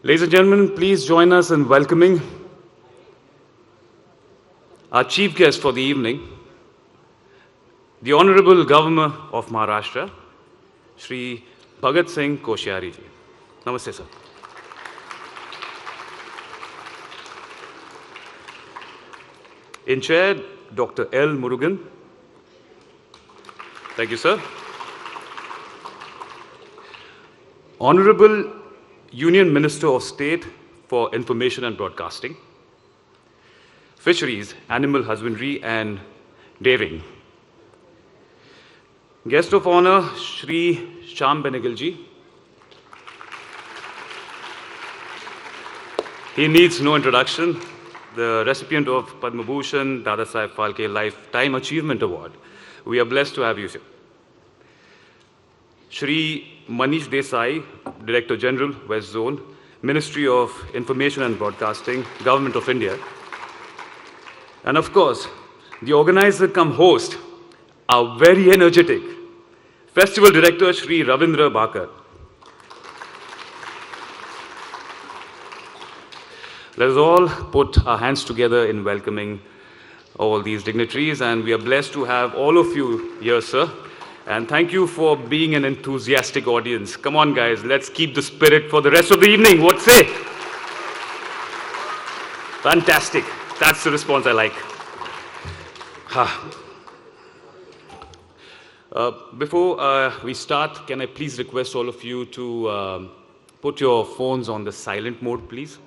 Ladies and gentlemen, please join us in welcoming our chief guest for the evening, the Honorable Governor of Maharashtra, Shri Bhagat Singh Koshyari ji. Namaste, sir. In chair, Dr. L. Murugan. Thank you, sir. Honorable Union Minister of State for Information and Broadcasting, Fisheries, Animal Husbandry and Dairying. Guest of honor, Shri Shyam Benegal ji. He needs no introduction. The recipient of Padma Bhushan, Dada Saheb Phalke Lifetime Achievement Award. We are blessed to have you here. Shri Manish Desai, Director General, West Zone, Ministry of Information and Broadcasting, Government of India. And of course, the organizer come host, our very energetic Festival Director, Shri Ravindra Bhakar. Let us all put our hands together in welcoming all these dignitaries, and we are blessed to have all of you here, sir. And thank you for being an enthusiastic audience. Come on, guys, let's keep the spirit for the rest of the evening. What say? Fantastic. That's the response I like. Before we start, can I please request all of you to put your phones on the silent mode, please?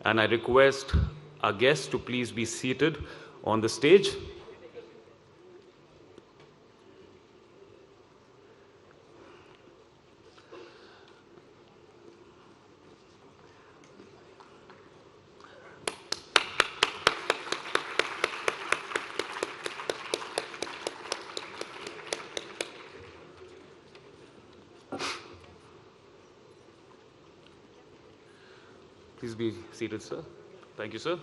And I request our guests to please be seated on the stage. Please be seated, sir. Thank you, sir.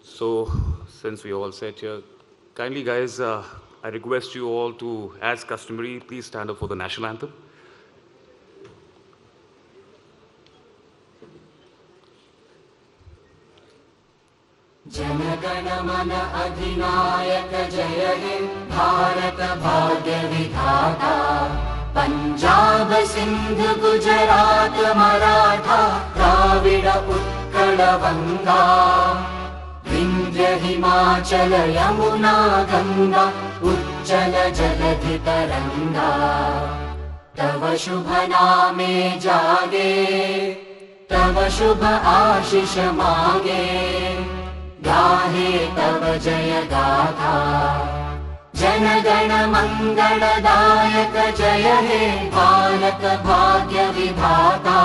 So, since we all sat here, kindly, guys, I request you all to, as customary, please stand up for the national anthem. जनगण मन अधिनायक जय हे भारत भाग्य विधाता पंजाब सिंध गुजरात मराठा द्राविड उत्कल गंगा विंध्य हिमाचल यमुना गंगा उज्जल जलधि तरंगा तव शुभ नामे जागे तव शुभ आशीष मांगे गाहे तव जय गाथा जनगण मंगलदायक जय हे भारत भाग्य विधाता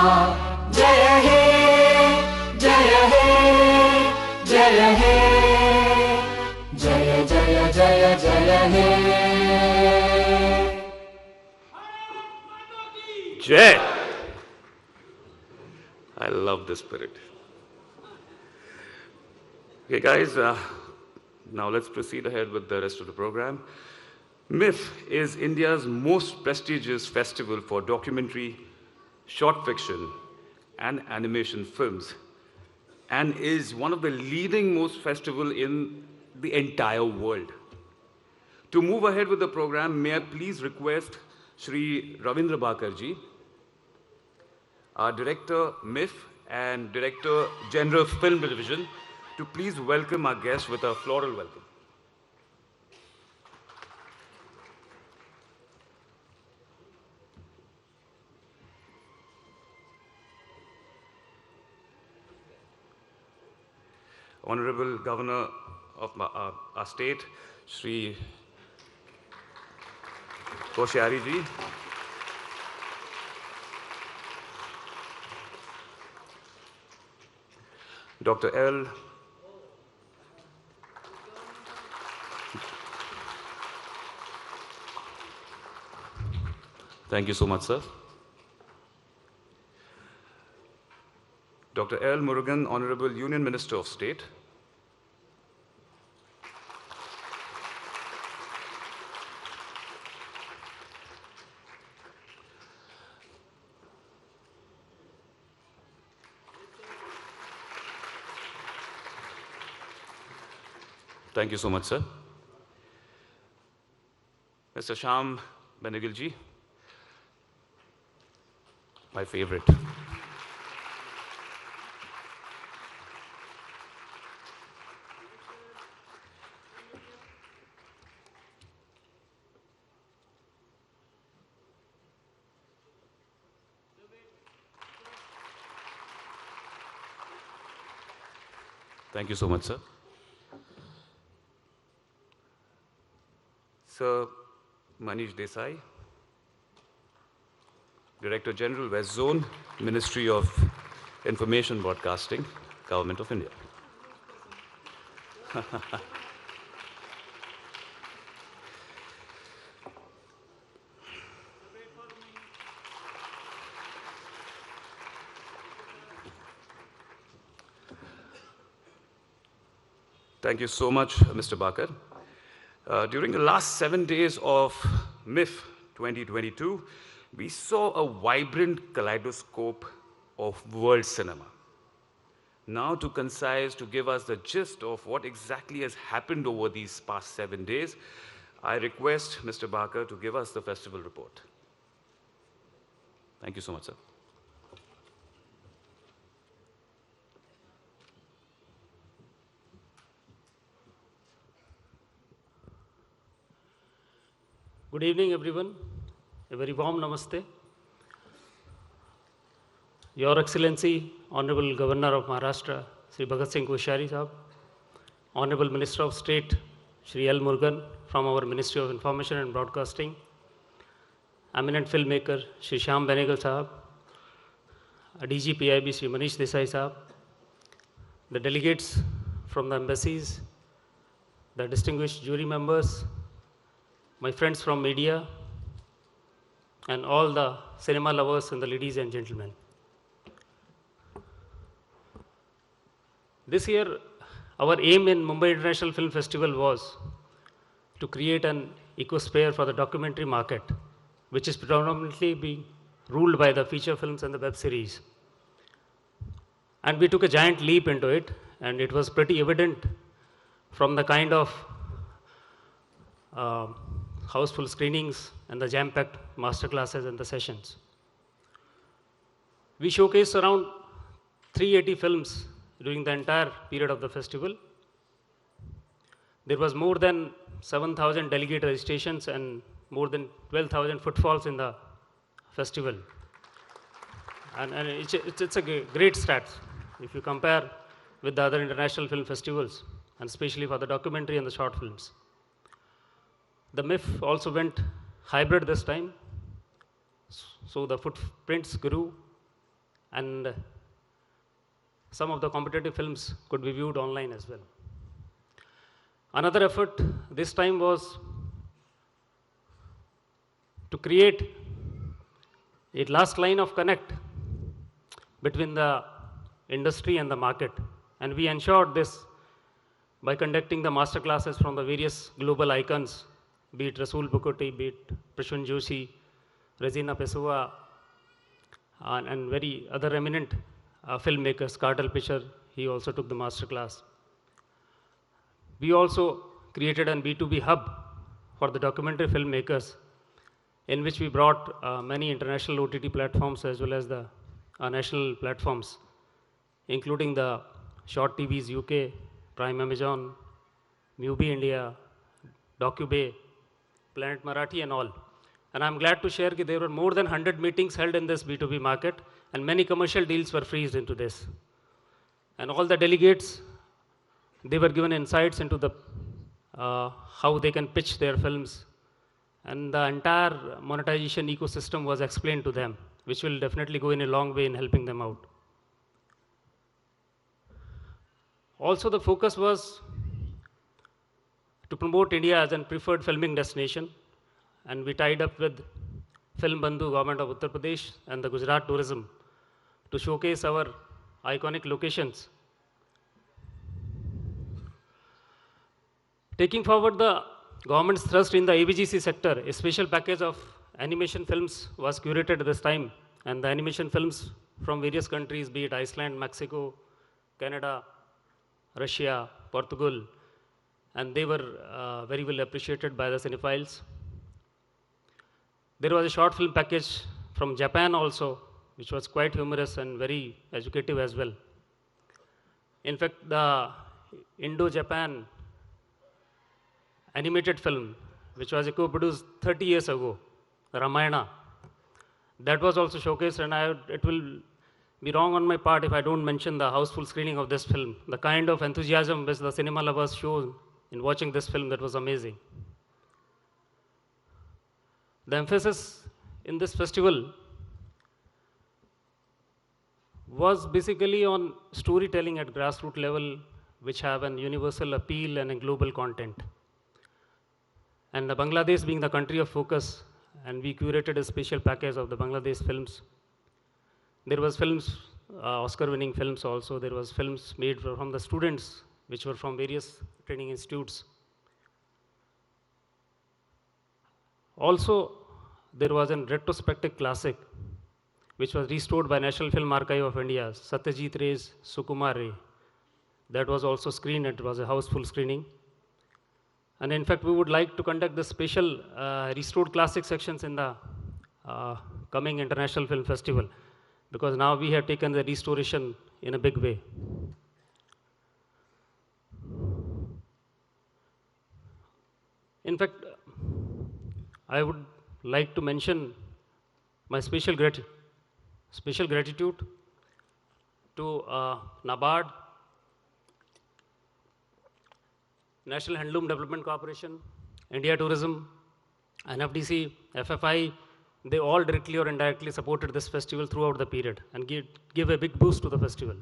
जय हे जय हे जय हे जय जय जय जय हे Jai! I love the spirit. Okay, guys, now let's proceed ahead with the rest of the program. MIF is India's most prestigious festival for documentary, short fiction, and animation films, and is one of the leading most festival in the entire world. To move ahead with the program, may I please request Shri Ravindra Bhakar ji, our Director MIF and Director General Film Division, to please welcome our guests with a floral welcome. Honorable Governor of our state, Shri Koshyari ji. Dr. L. Thank you so much, sir. Dr. L. Murugan, Honorable Union Minister of State. Thank you so much, sir. Mr. Sham Benegilji, my favorite. Thank you so much, sir. Sir Manish Desai, Director General, West Zone, Ministry of Information Broadcasting, Government of India. Thank you so much, Mr. Bakar. During the last 7 days of MIF 2022, we saw a vibrant kaleidoscope of world cinema. Now, to concise, to give us the gist of what exactly has happened over these past 7 days, I request Mr. Bakar to give us the festival report. Thank you so much, sir. Good evening, everyone. A very warm namaste. Your Excellency, Honorable Governor of Maharashtra, Sri Bhagat Singh Koshari Sahab, Honorable Minister of State, Sri L. Murugan from our Ministry of Information and Broadcasting, eminent filmmaker, Sri Shyam Benegal Sahab, DG PIB, Sri Manish Desai Sahab, the delegates from the embassies, the distinguished jury members, my friends from media, and all the cinema lovers and the ladies and gentlemen. This year, our aim in Mumbai International Film Festival was to create an ecosphere for the documentary market, which is predominantly being ruled by the feature films and the web series. And we took a giant leap into it, and it was pretty evident from the kind of houseful screenings and the jam-packed master classes and the sessions. We showcased around 380 films during the entire period of the festival. There was more than 7,000 delegate registrations and more than 12,000 footfalls in the festival. And it's a great stat if you compare with the other international film festivals, and especially for the documentary and the short films. The MIF also went hybrid this time, so the footprints grew, and some of the competitive films could be viewed online as well. Another effort this time was to create a last line of connect between the industry and the market, and we ensured this by conducting the master classes from the various global icons, be it Rasool Bukoti, be it Prashun Joshi, Regina Pessoa, and very other eminent filmmakers. Cartel Pisher, he also took the master class. We also created an B2B hub for the documentary filmmakers, in which we brought many international OTT platforms as well as the national platforms, including the Short TVs UK, Prime Amazon, Mubi India, DocuBay, Planet Marathi, and all. And I'm glad to share that there were more than 100 meetings held in this B2B market, and many commercial deals were freezed into this. And all the delegates, they were given insights into the how they can pitch their films, and the entire monetization ecosystem was explained to them, which will definitely go in a long way in helping them out. Also, the focus was to promote India as a preferred filming destination, and we tied up with Film Bandhu, Government of Uttar Pradesh, and the Gujarat Tourism to showcase our iconic locations. Taking forward the government's thrust in the AVGC sector, a special package of animation films was curated this time, and the animation films from various countries, be it Iceland, Mexico, Canada, Russia, Portugal, and they were very well appreciated by the cinephiles. There was a short film package from Japan also, which was quite humorous and very educative as well. In fact, the Indo-Japan animated film, which was co-produced 30 years ago, Ramayana, that was also showcased, and it will be wrong on my part if I don't mention the houseful screening of this film. The kind of enthusiasm which the cinema lovers showed in watching this film, that was amazing. The emphasis in this festival was basically on storytelling at grassroots level, which have an universal appeal and a global content. And the Bangladesh being the country of focus, and we curated a special package of the Bangladesh films. There was films, Oscar-winning films also. There was films made from the students, which were from various training institutes. Also, there was a retrospective classic, which was restored by National Film Archive of India, Satyajit Ray's Sukumar Ray. That was also screened, and it was a houseful screening. And in fact, we would like to conduct the special restored classic sections in the coming International Film Festival, because now we have taken the restoration in a big way. In fact, I would like to mention my special gratitude to NABARD, National Handloom Development Corporation, India Tourism, NFDC, FFI. They all directly or indirectly supported this festival throughout the period and give a big boost to the festival.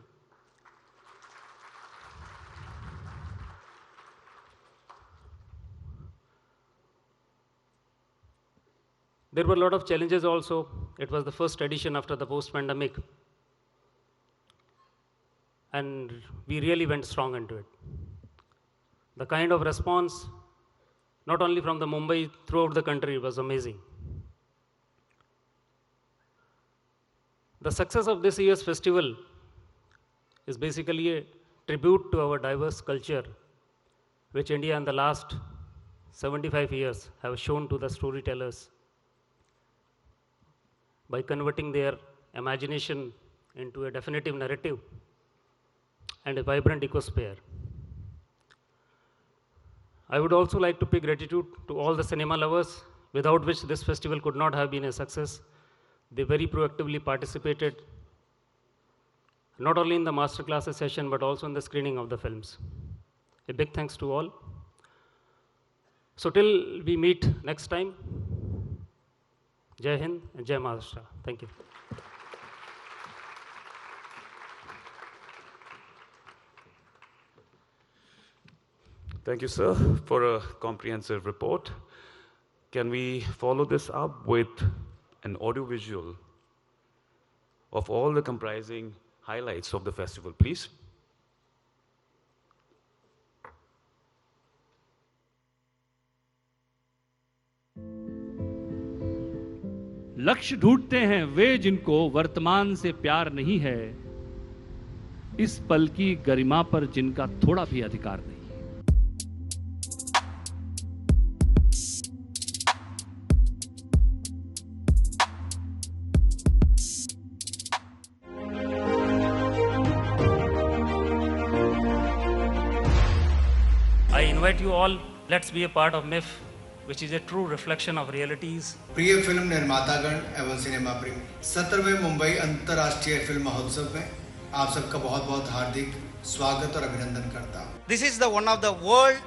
There were a lot of challenges also. It was the first edition after the post-pandemic, and we really went strong into it. The kind of response, not only from the Mumbai, throughout the country, was amazing. The success of this year's festival is basically a tribute to our diverse culture, which India in the last 75 years have shown to the storytellers by converting their imagination into a definitive narrative and a vibrant ecosphere. I would also like to pay gratitude to all the cinema lovers, without which this festival could not have been a success. They very proactively participated, not only in the masterclasses session, but also in the screening of the films. A big thanks to all. So till we meet next time, Jai Hind and Jai Maharashtra. Thank you. Thank you, sir, for a comprehensive report. Can we follow this up with an audiovisual of all the comprising highlights of the festival, please? लक्ष्य ढूंढते हैं वे जिनको वर्तमान से प्यार नहीं है, इस पल की गरिमा पर जिनका थोड़ा भी अधिकार नहीं। I invite you all, let's be a part of MIF, which is a true reflection of realities. प्रिय फिल्म निर्मातागण एवं सिनेमा प्रेमी, 17वें मुंबई अंतर्राष्ट्रीय फिल्म महोत्सव में आप सबका बहुत बहुत हार्दिक स्वागत और अभिनंदन करता हूँ। This is the one of the world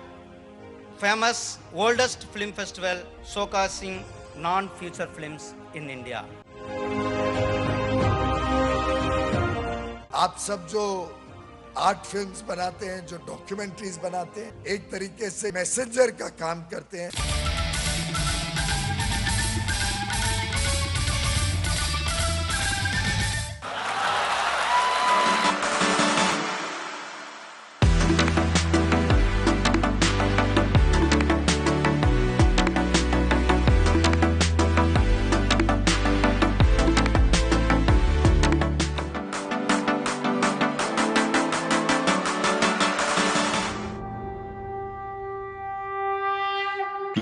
famous, oldest film festival showcasing non-feature films in India. आप सब जो आर्ट फिल्म्स बनाते हैं, जो डॉक्यूमेंट्रीज बनाते हैं, एक तरीके से मैसेंजर का काम करते हैं।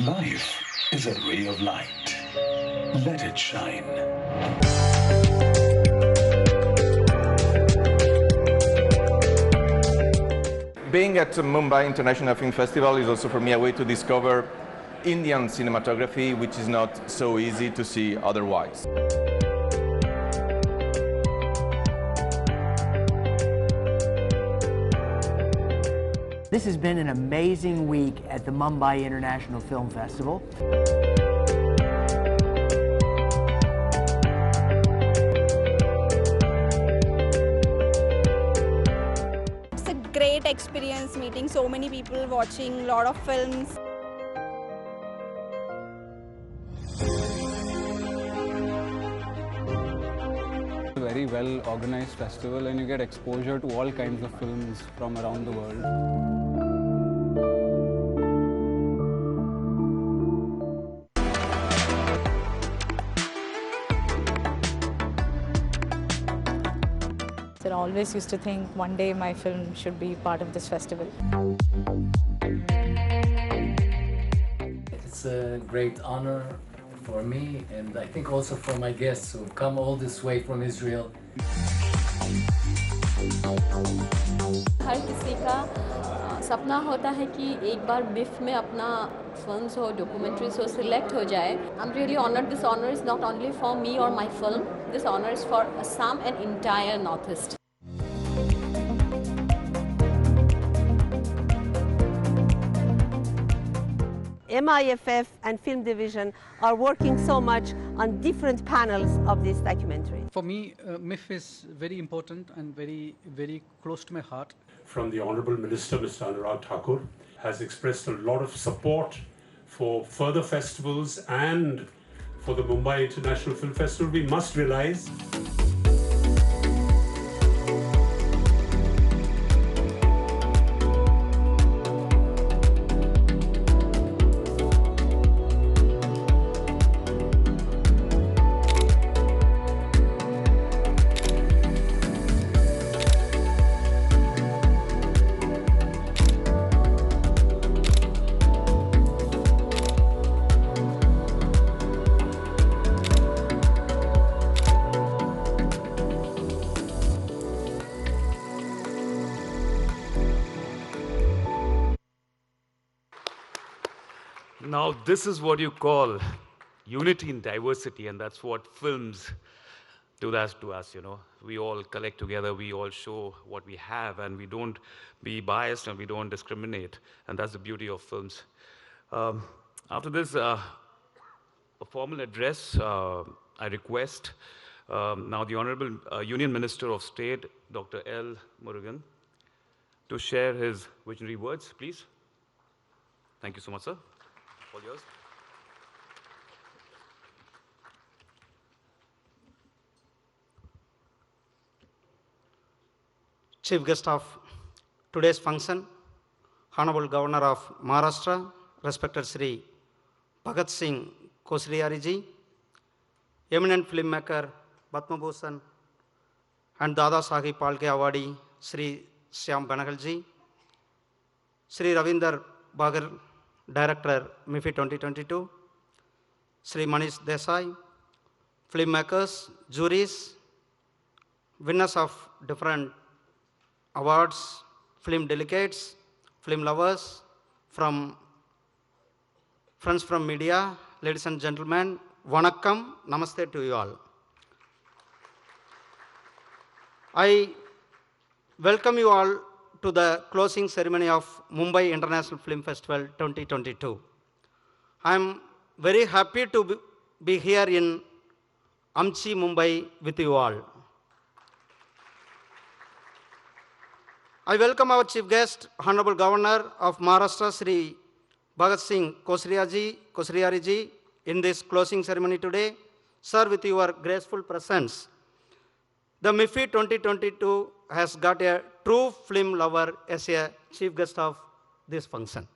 Life is a ray of light. Let it shine. Being at the Mumbai International Film Festival is also for me a way to discover Indian cinematography, which is not so easy to see otherwise. This has been an amazing week at the Mumbai International Film Festival. It's a great experience meeting so many people, watching a lot of films. It's a very well organized festival and you get exposure to all kinds of films from around the world. I always used to think one day my film should be part of this festival. It's a great honor for me and I think also for my guests who've come all this way from Israel. हर किसी का सपना होता है कि एक बार MIFF में अपना films हो, documentaries हो, select हो जाए. I'm really honored. This honor is not only for me or my film. This honor is for Assam and entire Northeast. MIFF and Film Division are working so much on different panels of this documentary. For me, MIF is very important and very, very close to my heart. From the Honourable Minister, Mr. Anurag Thakur, has expressed a lot of support for further festivals and for the Mumbai International Film Festival. We must realize Now, this is what you call unity in diversity, and that's what films do that to us, you know. We all collect together, we all show what we have, and we don't be biased and we don't discriminate, and that's the beauty of films. After this, a formal address, I request now the Honorable Union Minister of State, Dr. L. Murugan, to share his visionary words, please. Thank you so much, sir. All yours. Chief guest of today's function, Honorable Governor of Maharashtra, respected Sri Bhagat Singh Koshriyari ji, eminent filmmaker Padma Bhushan and Dada Saheb Phalke awardee Sri Shyam Benegal ji, Sri Ravinder Bagar, Director MIFI 2022, Sri Manish Desai, filmmakers, juries, winners of different awards, film delegates, film lovers, from friends from media, ladies and gentlemen, Vanakkam, Namaste to you all. I welcome you all to the closing ceremony of Mumbai International Film Festival 2022. I am very happy to be here in Amchi, Mumbai with you all. I welcome our chief guest, Honorable Governor of Maharashtra, Sri Bhagat Singh Koshriyari ji, in this closing ceremony today. Sir, with your graceful presence, the MIFI 2022 has got a true film lover as a chief guest of this function.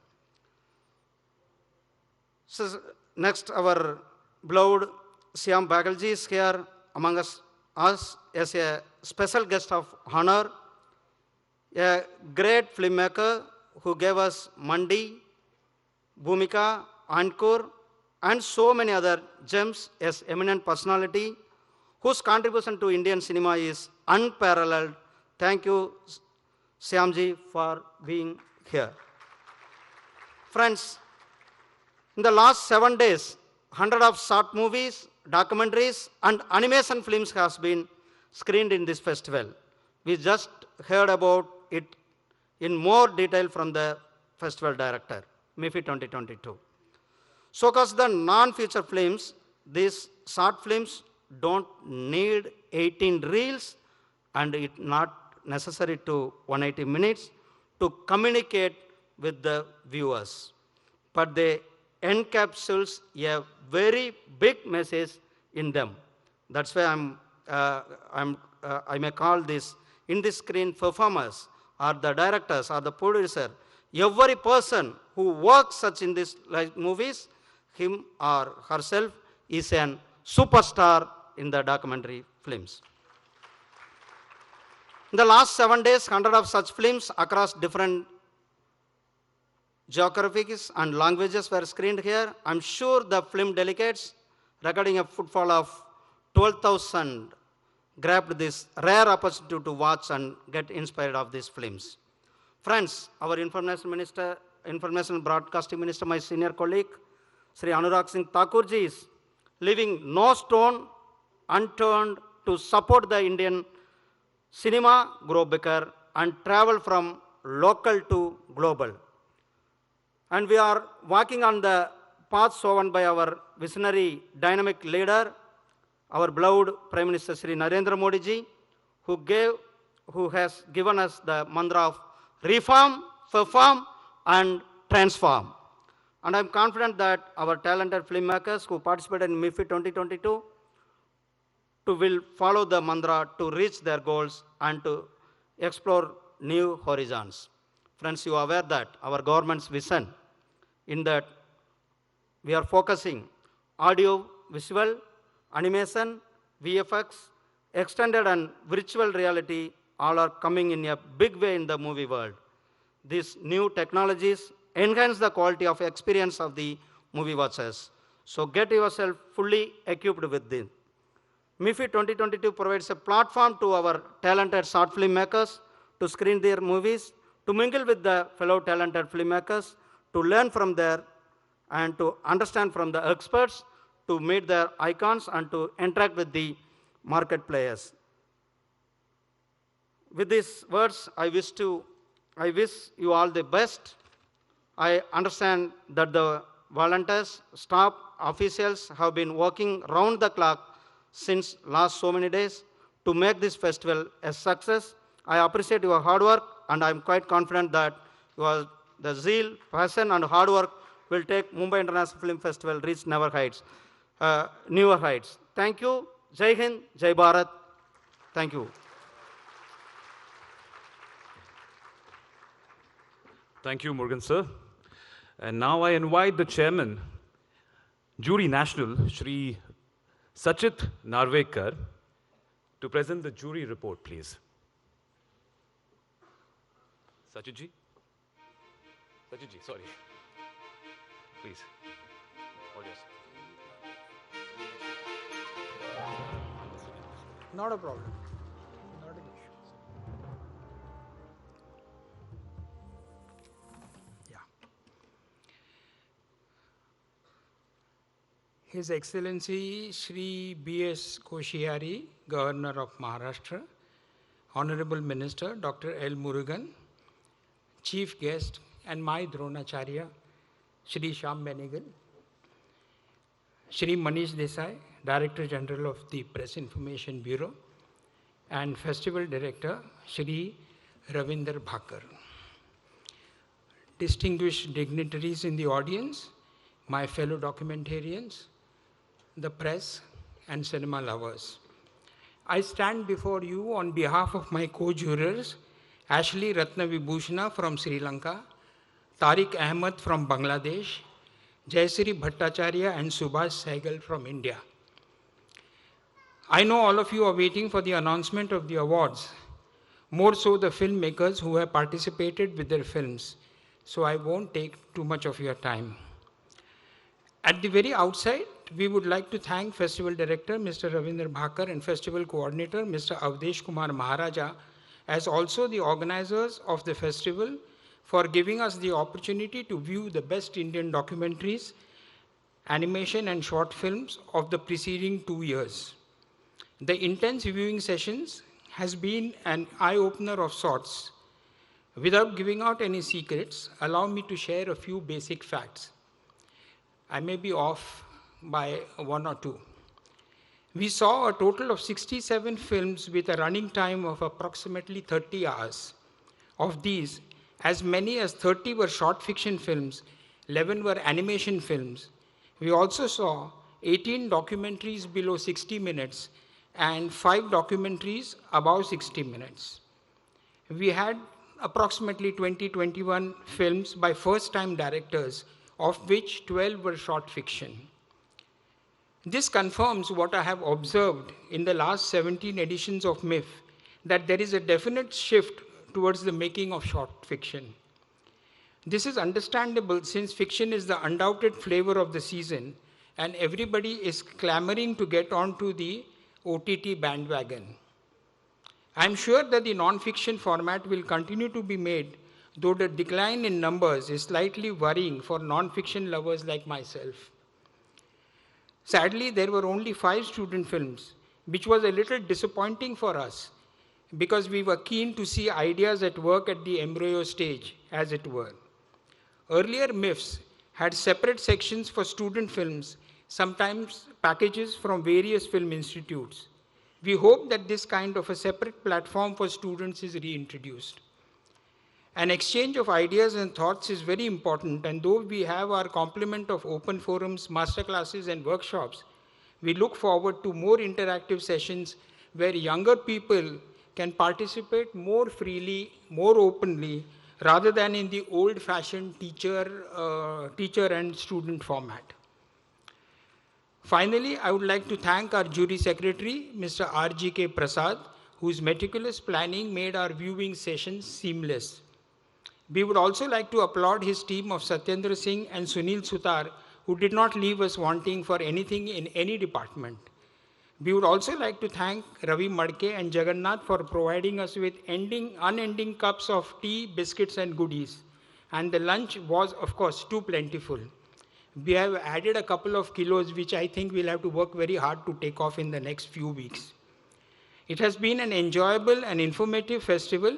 So next, our beloved Shyam Benegal ji is here among us as a special guest of honor, a great filmmaker who gave us Mandi, Bhumika, Ankur, and so many other gems as eminent personality whose contribution to Indian cinema is unparalleled. Thank you, Syamji, for being here. Friends, in the last 7 days, hundreds of short movies, documentaries, and animation films has been screened in this festival. We just heard about it in more detail from the festival director, MIFI 2022. So, because the non-feature films, these short films don't need 18 reels and it's not necessary to 180 minutes to communicate with the viewers. But they encapsulates a very big message in them. That's why I may call this in-the-screen performers or the directors or the producer. Every person who works such in these movies, him or herself is an superstar in the documentary films. In the last 7 days, hundreds of such films across different geographies and languages were screened here. I'm sure the film delegates, recording a footfall of 12,000, grabbed this rare opportunity to watch and get inspired of these films. Friends, our Information Broadcasting Minister, my senior colleague, Sri Anurag Singh Thakurji is leaving no stone unturned to support the Indian cinema grow bigger and travel from local to global. And we are walking on the path shown by our visionary, dynamic leader, our beloved Prime Minister Sri Narendra Modi ji, who has given us the mantra of reform, perform, and transform. And I'm confident that our talented filmmakers who participated in MIFI 2022 will follow the mantra to reach their goals and to explore new horizons. Friends, you are aware that our government's vision in that we are focusing audio, visual, animation, VFX, extended and virtual reality all are coming in a big way in the movie world. These new technologies enhance the quality of experience of the movie watchers. So get yourself fully equipped with this. MIFI 2022 provides a platform to our talented short filmmakers to screen their movies, to mingle with the fellow talented filmmakers, to learn from there and to understand from the experts, to meet their icons and to interact with the market players. With these words, I wish you all the best. I understand that the volunteers, staff, officials have been working round the clock since last so many days to make this festival a success. I appreciate your hard work and I'm quite confident that the zeal, passion and hard work will take Mumbai International Film Festival reach newer heights. Thank you. Jai Hind, Jai Bharat. Thank you. Thank you, Murugan sir. And now I invite the chairman, Jury National, Shri Sachit Narvekar, to present the jury report, please. Sachitji? Sachitji, sorry. Please. All yours. Not a problem. Not an issue. Yeah. His Excellency Shri B.S. Koshyari, Governor of Maharashtra, Honorable Minister Dr. L. Murugan, Chief Guest, and my Dronacharya, Shri Shyam Benegal, Shri Manish Desai, Director General of the Press Information Bureau, and Festival Director, Shri Ravinder Bhakar. Distinguished dignitaries in the audience, my fellow documentarians, the press, and cinema lovers. I stand before you on behalf of my co-jurors, Ashley Ratnavibhushana from Sri Lanka, Tariq Ahmed from Bangladesh, Jayasri Bhattacharya and Subhash Sehgal from India. I know all of you are waiting for the announcement of the awards, more so the filmmakers who have participated with their films, so I won't take too much of your time. At the very outset, we would like to thank Festival Director Mr. Ravindra Bhakar and Festival Coordinator Mr. Avdesh Kumar Maharaja, as also the organizers of the festival, for giving us the opportunity to view the best Indian documentaries, animation and short films of the preceding 2 years. The intense viewing sessions has been an eye-opener of sorts. Without giving out any secrets, allow me to share a few basic facts. I may be off by 1 or 2. We saw a total of 67 films with a running time of approximately 30 hours. Of these, as many as 30 were short fiction films, 11 were animation films. We also saw 18 documentaries below 60 minutes and 5 documentaries above 60 minutes. We had approximately 21 films by first-time directors, of which 12 were short fiction. This confirms what I have observed in the last 17 editions of MIF, that there is a definite shift towards the making of short fiction. This is understandable since fiction is the undoubted flavor of the season and everybody is clamoring to get onto the OTT bandwagon. I'm sure that the non-fiction format will continue to be made, though the decline in numbers is slightly worrying for non-fiction lovers like myself. Sadly, there were only 5 student films, which was a little disappointing for us because we were keen to see ideas at work at the embryo stage, as it were. Earlier MIFs had separate sections for student films, sometimes packages from various film institutes. We hope that this kind of a separate platform for students is reintroduced. An exchange of ideas and thoughts is very important, and though we have our complement of open forums, masterclasses, and workshops, we look forward to more interactive sessions where younger people can participate more freely, more openly, rather than in the old-fashioned teacher and student format. Finally, I would like to thank our jury secretary, Mr. R.G.K. Prasad, whose meticulous planning made our viewing sessions seamless. We would also like to applaud his team of Satyendra Singh and Sunil Sutar, who did not leave us wanting for anything in any department. We would also like to thank Ravi Madke and Jagannath for providing us with unending cups of tea, biscuits, and goodies. And the lunch was, of course, too plentiful. We have added a couple of kilos, which I think we'll have to work very hard to take off in the next few weeks. It has been an enjoyable and informative festival.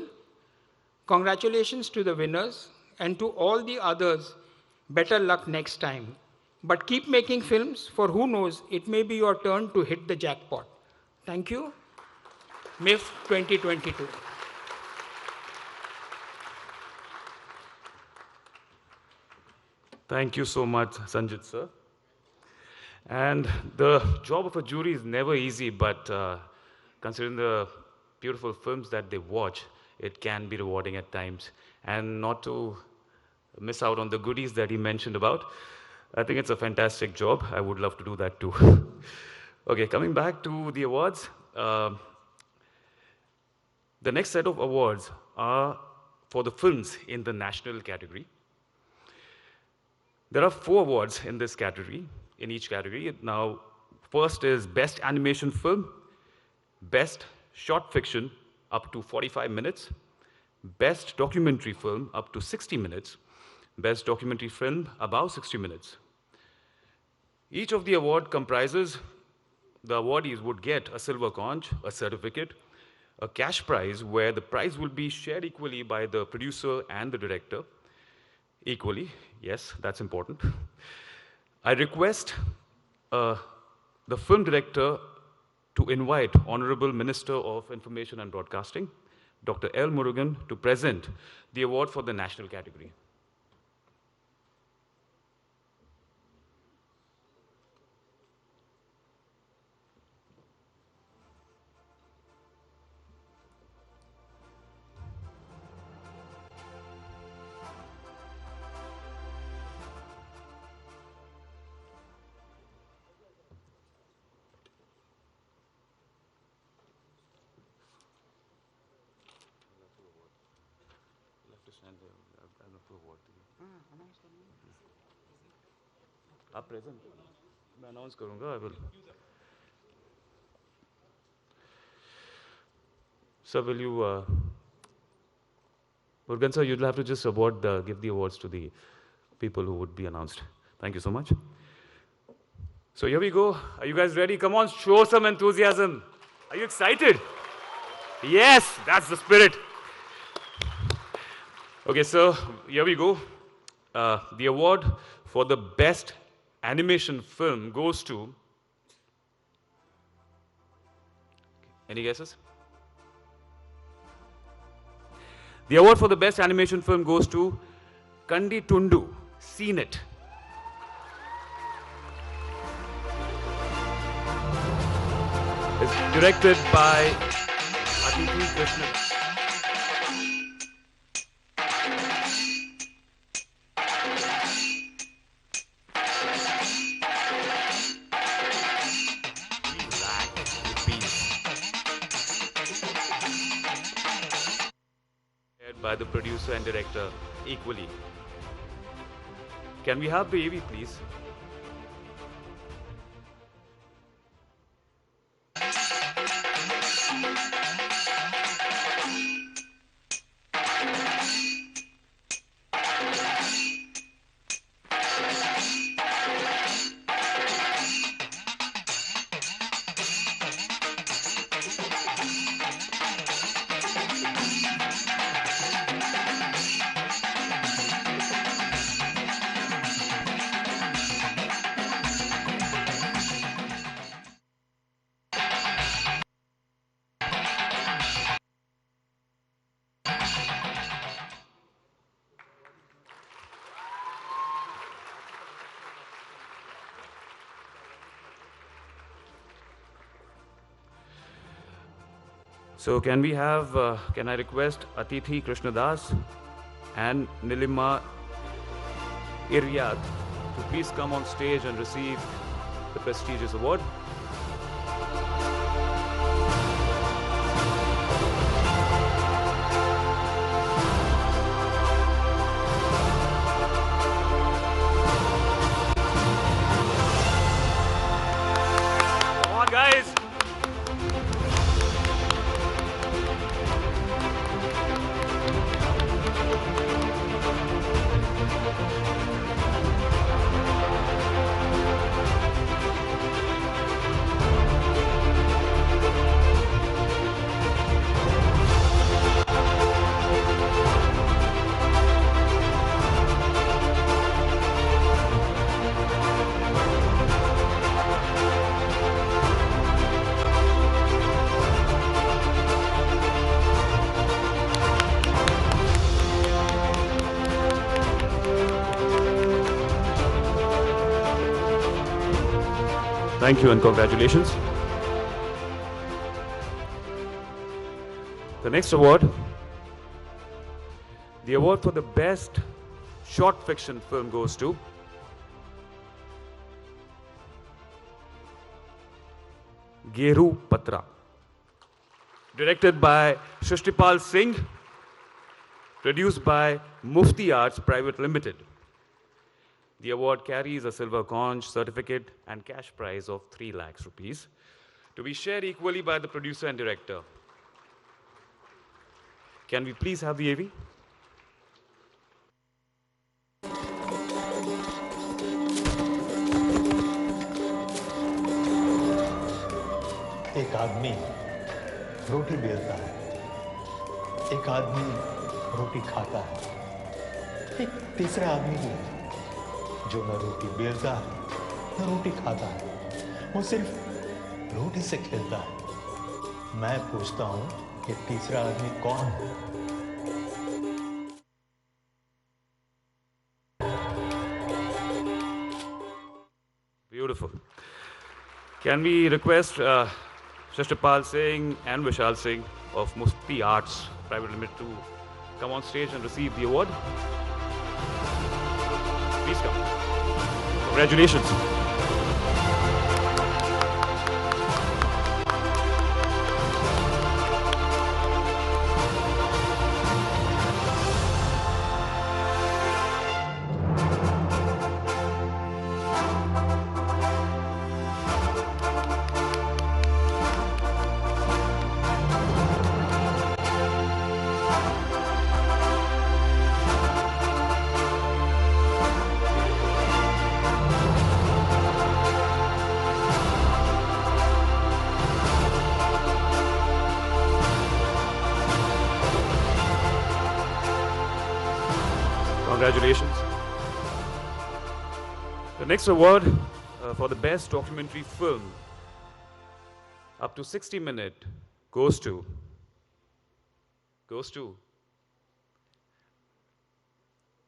Congratulations to the winners, and to all the others, better luck next time. But keep making films, for who knows, it may be your turn to hit the jackpot. Thank you. MIF 2022. Thank you so much, Sanjit sir. And the job of a jury is never easy, but considering the beautiful films that they watch, it can be rewarding at times. And not to miss out on the goodies that he mentioned about, I think it's a fantastic job. I would love to do that too. Okay, coming back to the awards. The next set of awards are for the films in the national category. There are 4 awards in this category, in each category. Now, first is Best Animation Film, Best Short Fiction up to 45 minutes, Best Documentary Film up to 60 minutes, Best Documentary Film above 60 minutes. Each of the award comprises, the awardees would get a silver conch, a certificate, a cash prize where the prize will be shared equally by the producer and the director. Equally, yes, that's important. I request the film director to invite Honorable Minister of Information and Broadcasting, Dr. L. Murugan, to present the award for the national category. आप present? मैं announce करूँगा. I will. Sir, will you, Murugan sir, you'll have to just give the awards to the people who would be announced. Thank you so much. So here we go. Are you guys ready? Come on, show some enthusiasm. Are you excited? Yes, that's the spirit. Okay, so here we go. The award for the best animation film goes to... Any guesses? The award for the best animation film goes to Kandi Tundu, Seen It. It's directed by Aditi Krishna. By the producer and director equally. Can we have the AV, please? So can I request Atithi Krishnadas and Nilima Iryad to please come on stage and receive the prestigious award. Come on, guys. Thank you and congratulations. The next award, the award for the best short fiction film goes to Geru Patra, directed by Shristipal Singh, produced by Mufti Arts Private Limited. The award carries a silver conch certificate and cash prize of 3 lakhs rupees to be shared equally by the producer and director. Can we please have the AV? एक आदमी रोटी बेलता है, एक आदमी रोटी खाता है, एक तीसरा आदमी भी है जो न रोटी बेलता है न रोटी खाता है, वो सिर्फ रोटी से खेलता है। मैं पूछता हूं कि तीसरा आदमी कौन है? Beautiful. Can we request Shristipal Singh and Vishal Singh of Mufti Arts Private Limited to come on stage and receive the award? Please come. Congratulations. Congratulations. The next award for the best documentary film up to 60 minutes goes to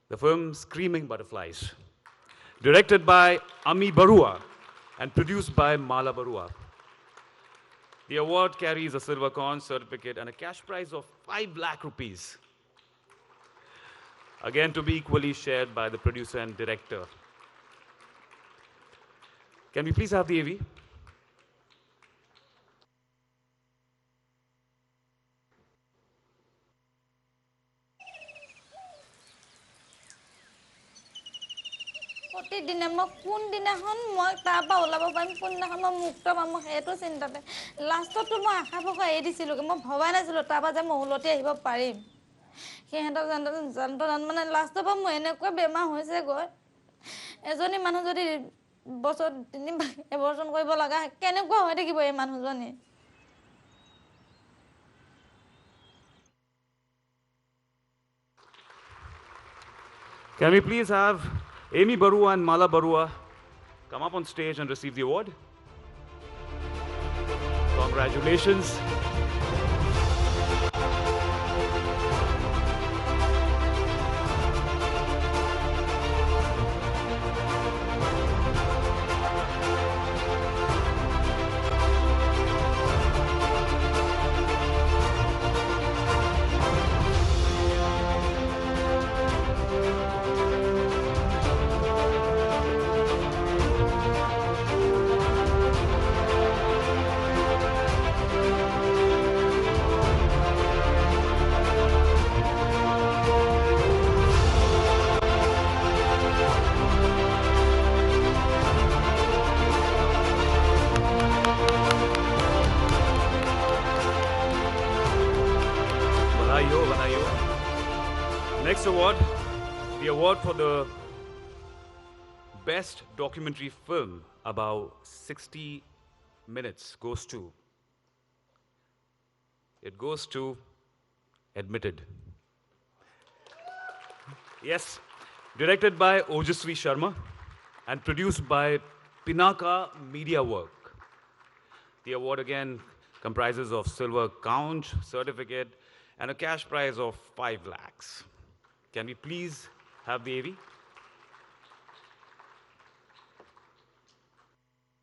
the film Screaming Butterflies, directed by Ami Barua and produced by Mala Barua. The award carries a silver coin certificate and a cash prize of 5 lakh rupees. Again, to be equally shared by the producer and director. Can we please have the AV? প্ৰতিদিনে মই কোনদিনাখন মই তাৰ পৰা ওলাব পাৰিম কোনদিনাখন মই মুক্ত পাম মই সেইটো চিন্তাতে লাষ্টতো মই আশা ভৰসা এৰি দিছিলোঁ মই ভবা নাছিলোঁ তাৰ পৰা যে মই উলটি আহিব পাৰিম সিহঁতক জান মানে লাষ্টৰ পৰা মোৰ এনেকুৱা বেমাৰ হৈছে গৈ এজনী মানুহ যদি বছৰ 3 এবছৰ কৰিব লগা কেনেকুৱা হৈ থাকিব এই মানুহজনী Can we please have Amy Barua and Mala Barua come up on stage and receive the award? Congratulations. Next award, the award for the best documentary film about 60 minutes goes to Admitted. Yes, directed by Ojasvi Sharma and produced by Pinaka Media Work. The award again comprises of silver conch, certificate, and a cash prize of 5 lakhs. Can we please have the AV?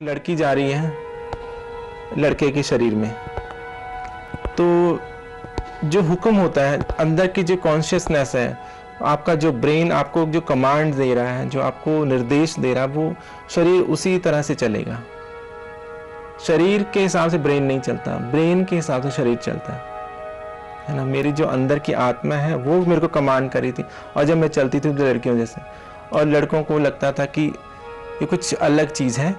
लड़की जा रही है लड़के के शरीर में तो जो हुक्म होता है अंदर की जो कॉन्शियसनेस है आपका जो ब्रेन आपको जो कमांड दे रहा है जो आपको निर्देश दे रहा है वो शरीर उसी तरह से चलेगा शरीर के हिसाब से ब्रेन नहीं चलता ब्रेन के हिसाब से शरीर चलता है ना मेरी जो अंदर की आत्मा है वो मेरे को कमांड करी थी और जब मैं चलती थी तो लड़कियों जैसे और लड़कों को लगता था कि ये कुछ अलग चीज है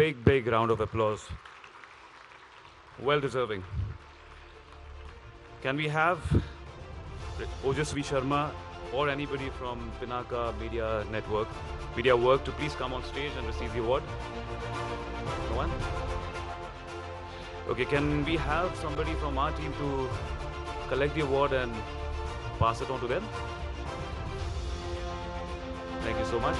A big round of applause. Well deserving. Can we have Ojasvi Sharma or anybody from Pinaka Media Work to please come on stage and receive the award? No one? Okay, can we have somebody from our team to collect the award and pass it on to them? Thank you so much.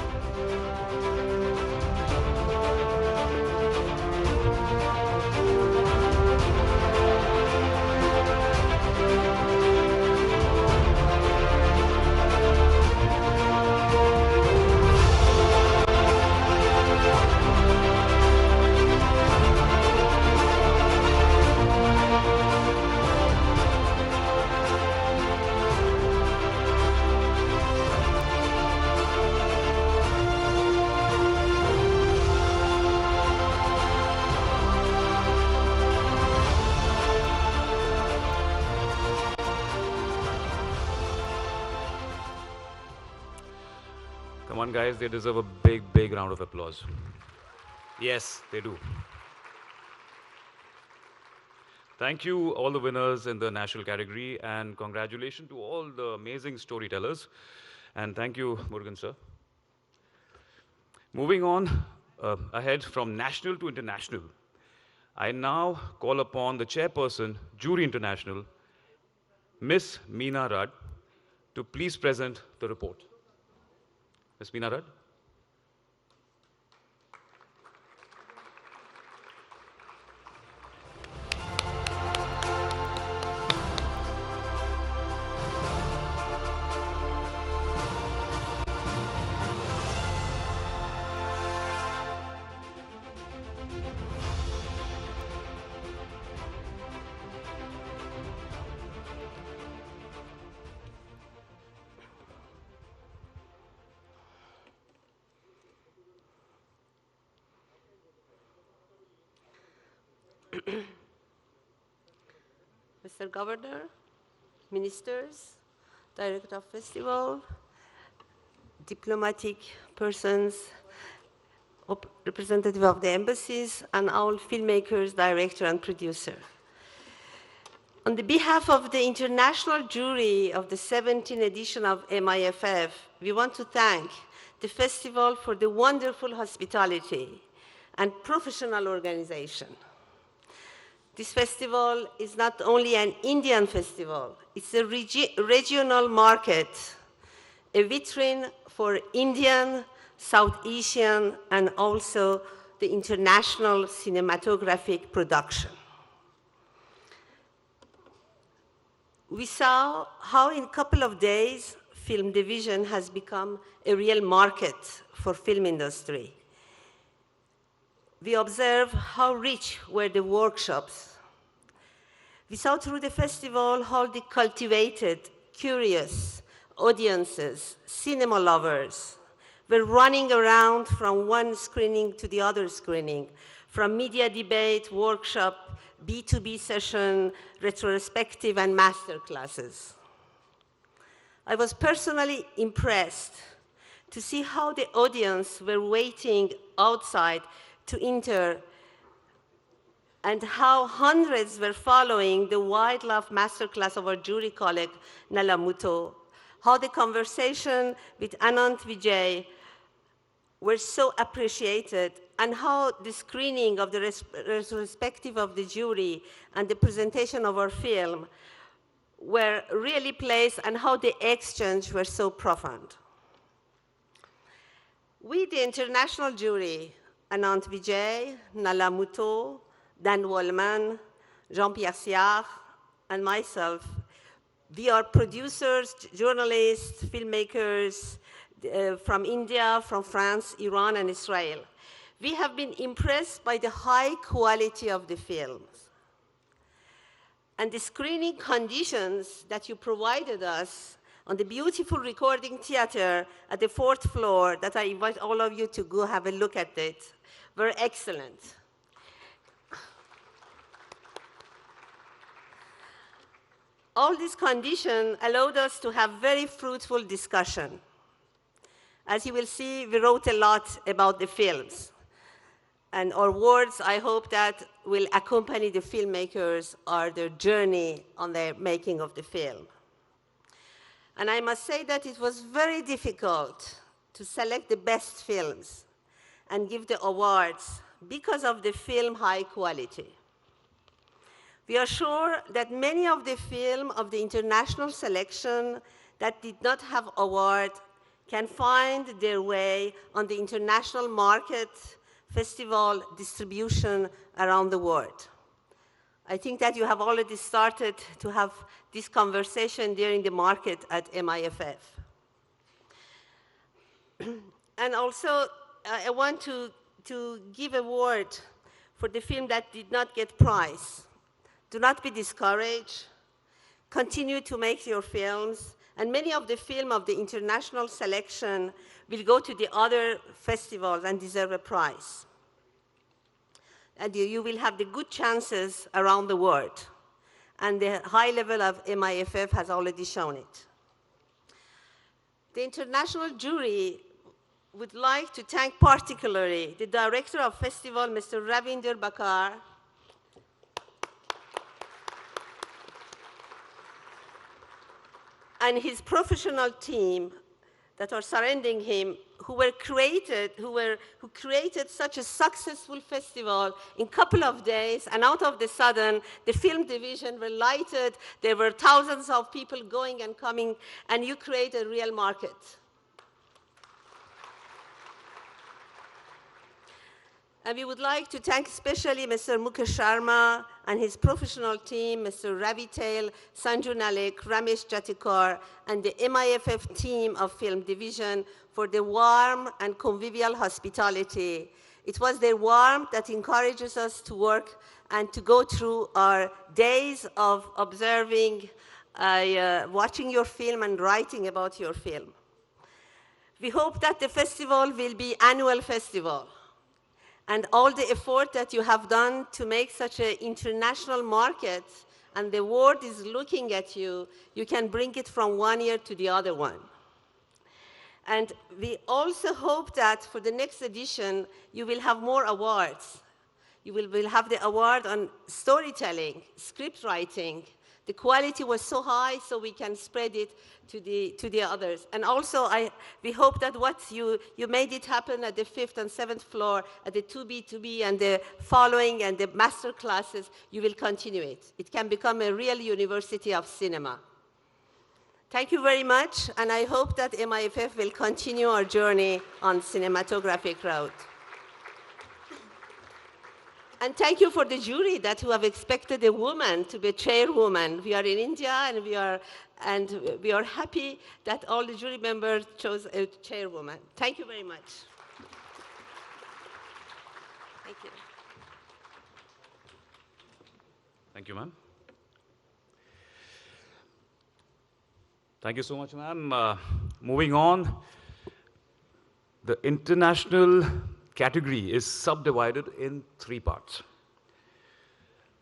Come on, guys, they deserve a big round of applause. Yes, they do. Thank you, all the winners in the national category, and congratulations to all the amazing storytellers. And thank you, Murugan sir. Moving on ahead from national to international. I now call upon the chairperson, Jury International, Miss Meena Rudd, to please present the report. Miss Meena Rudd. Mr. Governor, ministers, director of festival, diplomatic persons, representative of the embassies, and all filmmakers, director, and producer. On the behalf of the international jury of the 17th edition of MIFF, we want to thank the festival for the wonderful hospitality and professional organization. This festival is not only an Indian festival, it's a regional market, a vitrine for Indian, South Asian, and also the international cinematographic production. We saw how in a couple of days, film division has become a real market for film industry. We observed how rich were the workshops. We saw through the festival how the cultivated, curious audiences, cinema lovers, were running around from one screening to the other screening, from media debate, workshop, B2B session, retrospective, and master classes. I was personally impressed to see how the audience were waiting outside to enter, and how hundreds were following the wildlife masterclass of our jury colleague, Nala Muto, how the conversation with Anant Vijay were so appreciated, and how the screening of the retrospective of the jury and the presentation of our film were really placed, and how the exchange were so profound. We, the international jury, Anant Vijay, Nala Muto, Dan Wallman, Jean-Pierre Siard, and myself, we are producers, journalists, filmmakers from India, from France, Iran, and Israel. We have been impressed by the high quality of the films. And the screening conditions that you provided us on the beautiful recording theater at the 4th floor, that I invite all of you to go have a look at it, were excellent. All these conditions allowed us to have very fruitful discussion. As you will see, we wrote a lot about the films. And our words, I hope that will accompany the filmmakers or their journey on the making of the film. And I must say that it was very difficult to select the best films and give the awards because of the film high quality. We are sure that many of the films of the international selection that did not have award can find their way on the international market, festival, distribution around the world. I think that you have already started to have this conversation during the market at MIFF. And also, I want to give a word for the film that did not get prize. Do not be discouraged. Continue to make your films. And many of the films of the international selection will go to the other festivals and deserve a prize. And you will have the good chances around the world. And the high level of MIFF has already shown it. The international jury would like to thank particularly the director of festival, Mr. Ravinder Bakar, and his professional team that are surrounding him, who created such a successful festival in a couple of days, and out of the sudden, the film division were lighted, there were thousands of people going and coming, and you create a real market. And we would like to thank especially Mr. Mukesh Sharma and his professional team, Mr. Ravi Tail, Sanju Nalik, Ramesh Jatikar, and the MIFF team of Film Division for the warm and convivial hospitality. It was their warmth that encourages us to work and to go through our days of observing, watching your film and writing about your film. We hope that the festival will be an annual festival. And all the effort that you have done to make such an international market, and the world is looking at you, you can bring it from one year to the other one. And we also hope that for the next edition, you will have more awards. You will have the award on storytelling, script writing. The quality was so high, so we can spread it to the others. And also, we hope that what you made it happen at the 5th and 7th floor, at the 2B2B and the following and the master classes, you will continue it. It can become a real university of cinema. Thank you very much, and I hope that MIFF will continue our journey on cinematographic route. And thank you for the jury that who have expected a woman to be chairwoman. We are in India, and we are happy that all the jury members chose a chairwoman. Thank you very much. Thank you. Thank you, ma'am. Thank you so much, ma'am. Moving on, the international category is subdivided in 3 parts: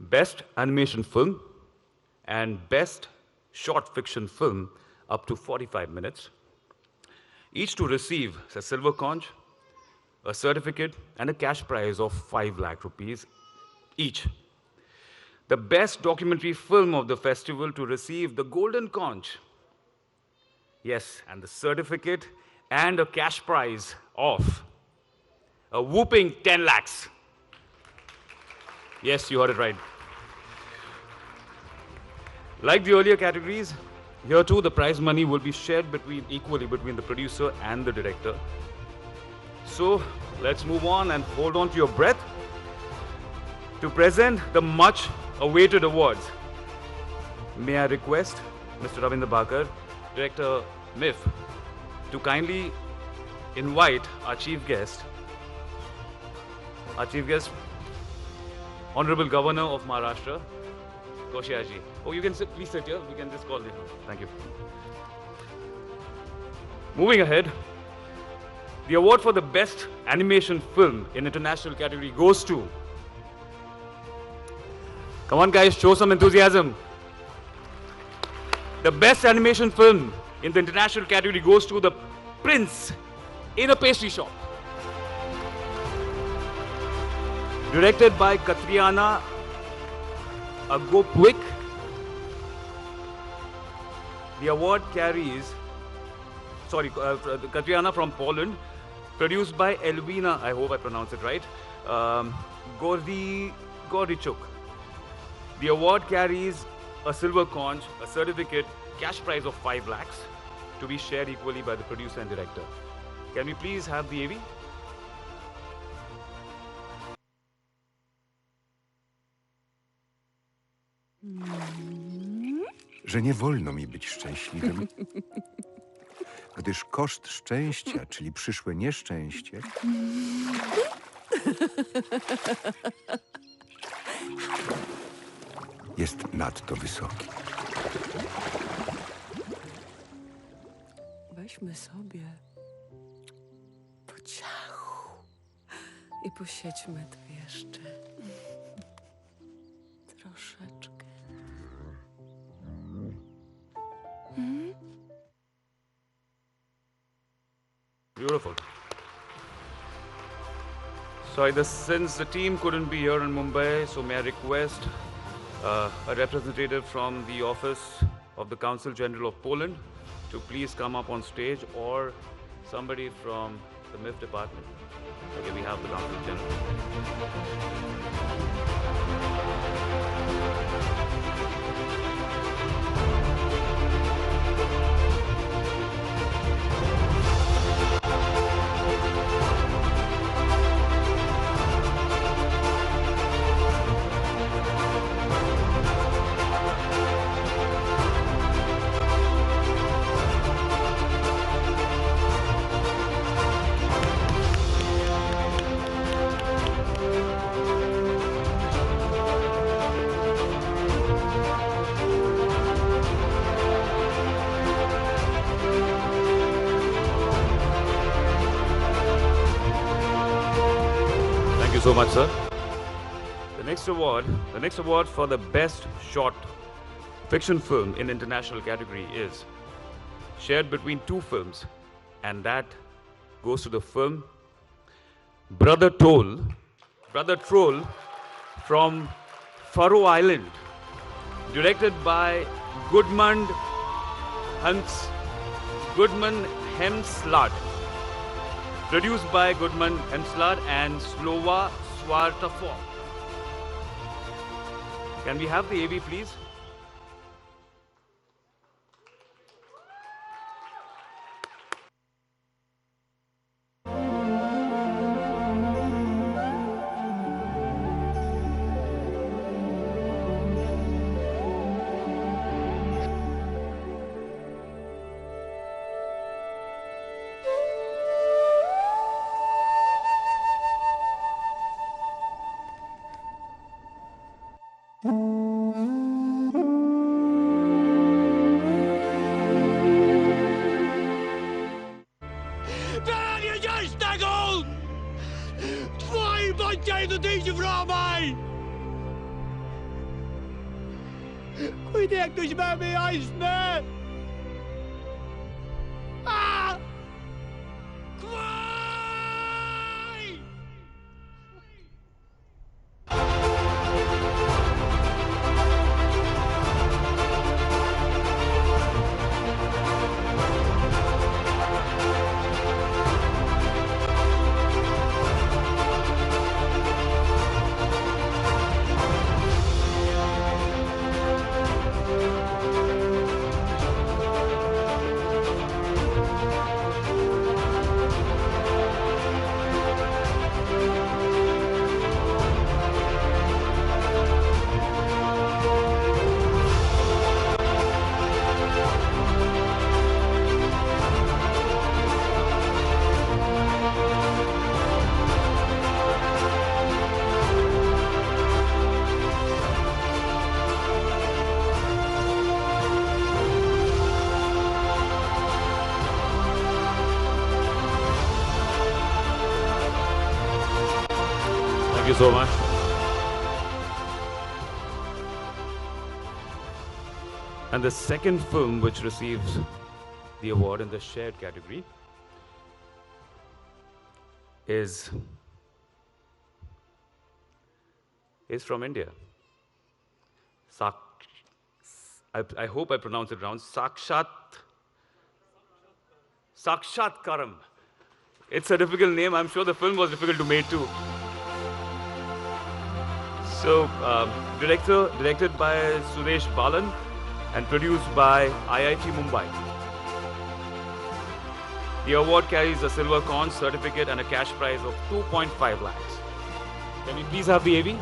Best Animation Film and Best Short Fiction Film up to 45 minutes, each to receive a silver conch, a certificate, and a cash prize of 5 lakh rupees each. The best documentary film of the festival to receive the golden conch, yes, and the certificate and a cash prize of a whooping 10 lakhs. Yes, you heard it right. Like the earlier categories, here too the prize money will be shared equally between the producer and the director. So let's move on and hold on to your breath to present the much awaited awards. May I request Mr. Ravinder Bakar, Director MIF, to kindly invite our chief guest, Honorable Governor of Maharashtra, Koshiaji. Oh, you can sit, please sit here. We can just call him. Thank you. Moving ahead, the award for the best animation film in international category goes to, come on guys, show some enthusiasm. The best animation film in the international category goes to The Prince in a Pastry Shop. Directed by Katriana Agopwick. The award carries, Katriana from Poland, produced by Elwina, I hope I pronounce it right, Gorichuk. The award carries a silver conch, a certificate, cash prize of 5 lakhs to be shared equally by the producer and director. Can we please have the AV? Że nie wolno mi być szczęśliwym, gdyż koszt szczęścia, czyli przyszłe nieszczęście, jest nadto wysoki. Weźmy sobie po ciachu i posiedźmy tu jeszcze troszeczkę. Beautiful. Sorry, since the team couldn't be here in Mumbai, so may I request a representative from the Office of the Consul General of Poland to please come up on stage, or Somebody from the MIF department? Okay, we have the Consul General. Thank you so much, sir. The next award for the best short fiction film in international category is shared between two films, and that goes to the film Brother Troll from Faroe Island, directed by Gudmund Hemslard, produced by Gudmund Hemslard and Slova Svartafo. Can we have the AV, please? Vær je juistnagel! Tvoi bant jij dat deze vrouw mij! Cuidek dus bij mij huis, man! Ah! Kwai! Thank you so much. And the second film which receives the award in the shared category is from India. I hope I pronounce it wrong. Sakshatkaram. It's a difficult name. I'm sure the film was difficult to make too. So, directed by Suresh Balan and produced by IIT Mumbai. The award carries a silver conch certificate and a cash prize of 2.5 lakhs. Can we please have the AV?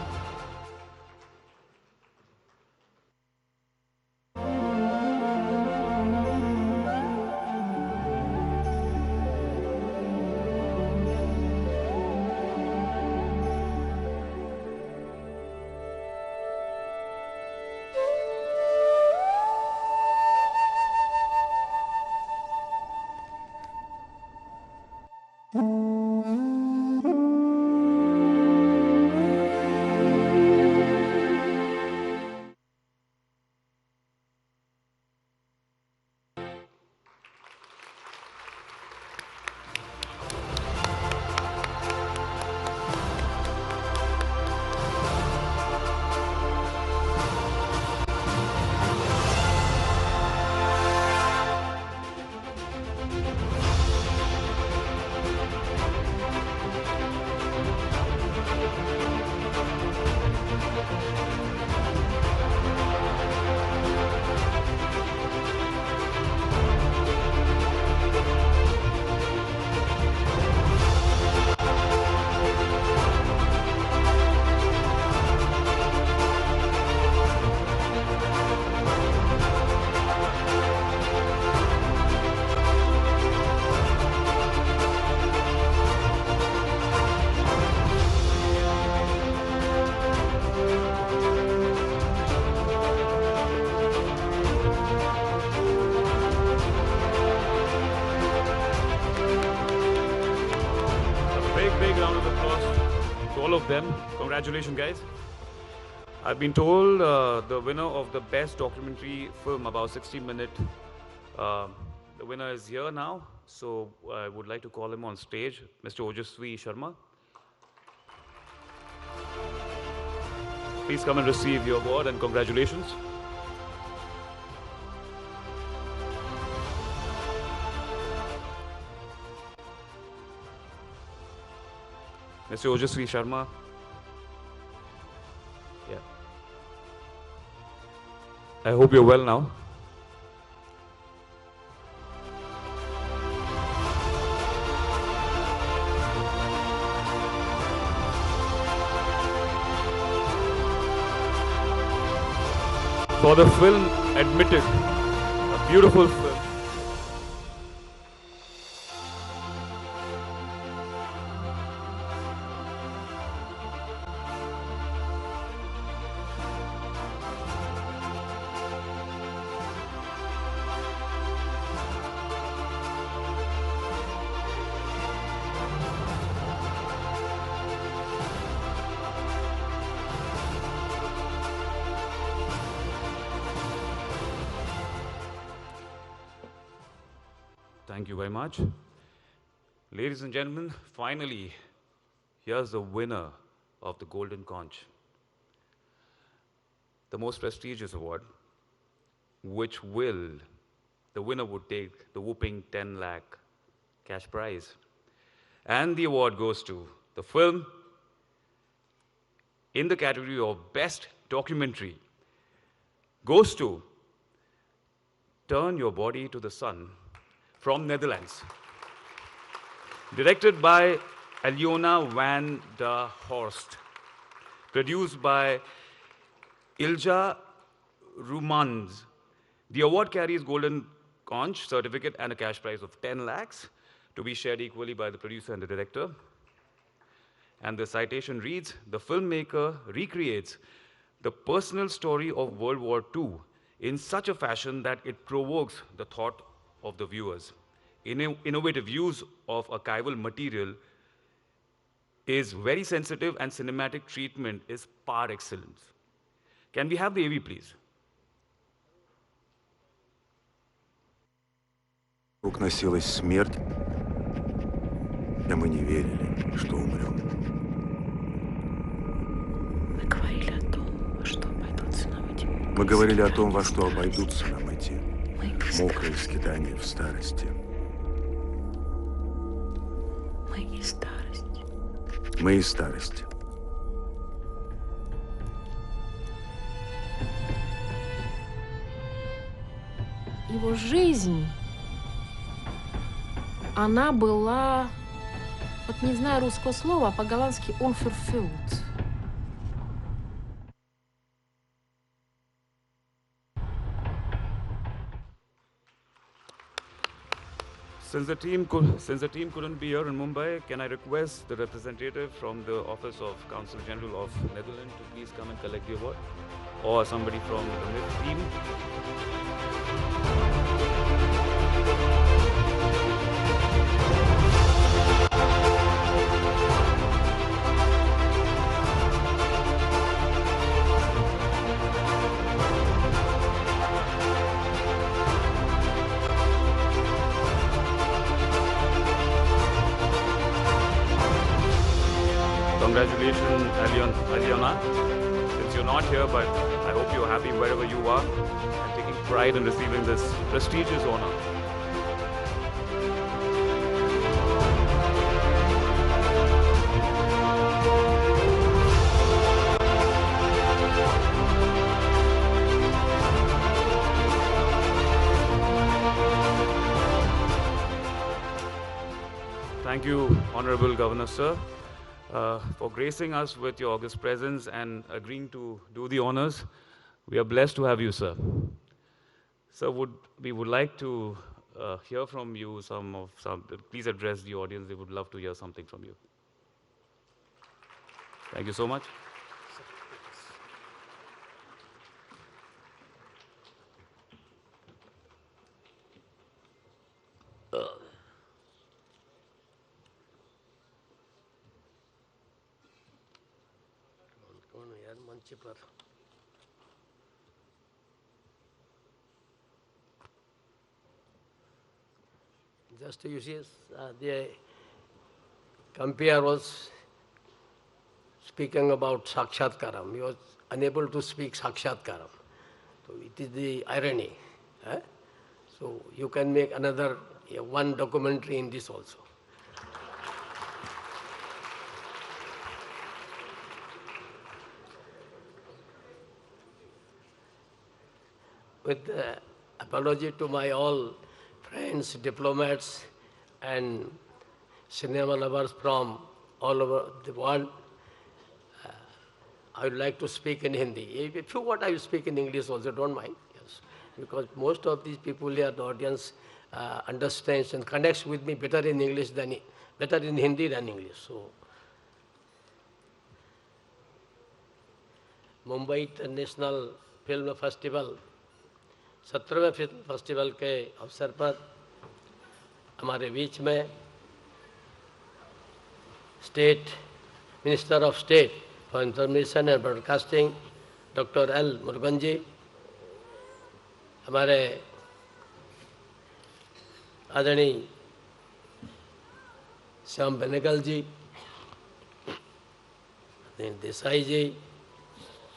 them. Congratulations, guys. I've been told the winner of the best documentary film, about 60-minute, the winner is here now. So I would like to call him on stage, Mr. Ojasvi Sharma. Please come and receive your award and congratulations. Mr. Ojasvi Sharma. Yeah. I hope you're well now. For the film Admitted, a beautiful film. Thank you very much. Ladies and gentlemen, finally, here's the winner of the Golden Conch, the most prestigious award, which the winner would take the whooping 10 lakh cash prize. And the award goes to the film in the category of Best Documentary, goes to Turn Your Body to the Sun, from Netherlands. Directed by Aljona van der Horst. Produced by Ilja Roemans. The award carries Golden Conch certificate and a cash prize of 10 lakhs to be shared equally by the producer and the director. And the citation reads, the filmmaker recreates the personal story of World War II in such a fashion that it provokes the thought of the viewers. Innovative use of archival material is very sensitive and cinematic treatment is par excellence. Can we have the AV, please? Вокруг носилась смерть, а мы не верили, что умрем. Мы говорили о том, что обойдутся нам эти... Мы говорили о том, во что обойдутся нам эти мокрые скитания в старости. Мы и старость. Мы и старость. Его жизнь, она была, вот не знаю русского слова, а по-голландски unverfüllt. Since the team couldn't be here in Mumbai, can I request the representative from the Office of Consul General of Netherlands to please come and collect the award? Or somebody from the MIF team? Congratulations, Aljona. Since you're not here, but I hope you're happy wherever you are and taking pride in receiving this prestigious honor. Thank you, Honorable Governor, sir, for gracing us with your august presence and agreeing to do the honors. We are blessed to have you, sir. Sir, we would like to hear from you please address the audience. They would love to hear something from you. Thank you so much. मंच पर just you see the compare was speaking about Sakshatkaram. He was unable to speak Sakshatkaram. So it is the irony. Eh? So you can make another one documentary in this also. With apology to my all friends, diplomats, and cinema lovers from all over the world, I would like to speak in Hindi. If you want, I will speak in English also, don't mind. Yes, because most of these people here, the audience, understands and connects with me better in English than better in Hindi than English. So, Mumbai International Film Festival 17वें film festival के अवसर पर हमारे बीच में state minister of state for information and broadcasting doctor L Murugan ji, हमारे आदरणीय श्याम बेनेगल जी, देसाई जी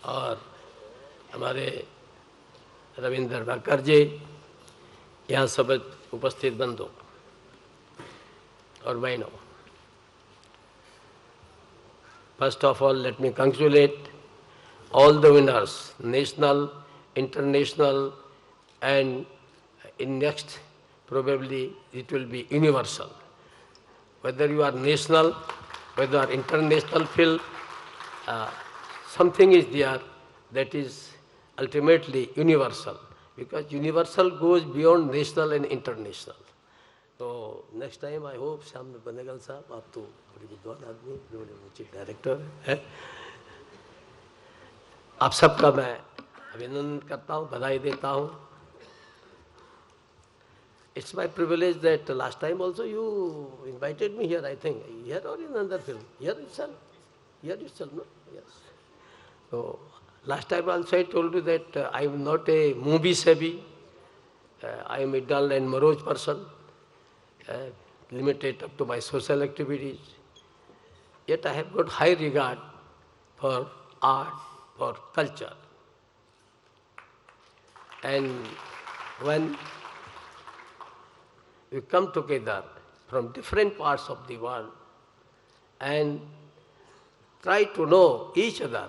और हमारे रविंद्र भाकर जी, यहाँ सब उपस्थित बंधु और बहनों, first of all let me congratulate all the winners, national, international, and in next probably it will be universal. Whether you are national, whether you are international film, something is there that is ultimately universal, because universal goes beyond national and international. So next time I hope Shyam Benegal साहब, आप तो बड़ी विद्वान आदमी, बड़े ऊंचे director हैं, आप सबका मैं अभिनंदन करता हूँ, बधाई देता हूँ. It's my privilege that last time also you invited me here, I think, here or in another film, here itself, no? Yes. So last time also I told you that I am not a movie savvy, I am a dull and morose person, limited up to my social activities. Yet I have got high regard for art, for culture. And when we come together from different parts of the world and try to know each other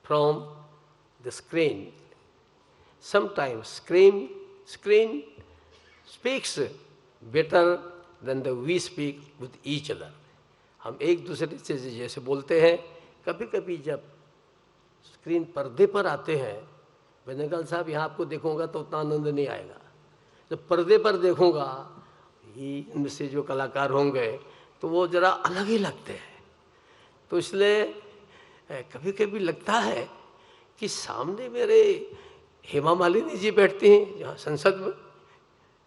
from the screen, sometimes screen speaks better than we speak with each other. हम एक दूसरे से जैसे बोलते हैं, कभी कभी जब स्क्रीन पर्दे पर आते हैं, बेनेगल साहब यहाँ आपको देखूंगा तो उतना आनंद नहीं आएगा. जब पर्दे पर देखूंगा, इनमें से जो कलाकार होंगे तो वो जरा अलग ही लगते हैं. तो इसलिए कभी कभी लगता है कि सामने मेरे हेमा मालिनी जी बैठती हैं जहाँ संसद में,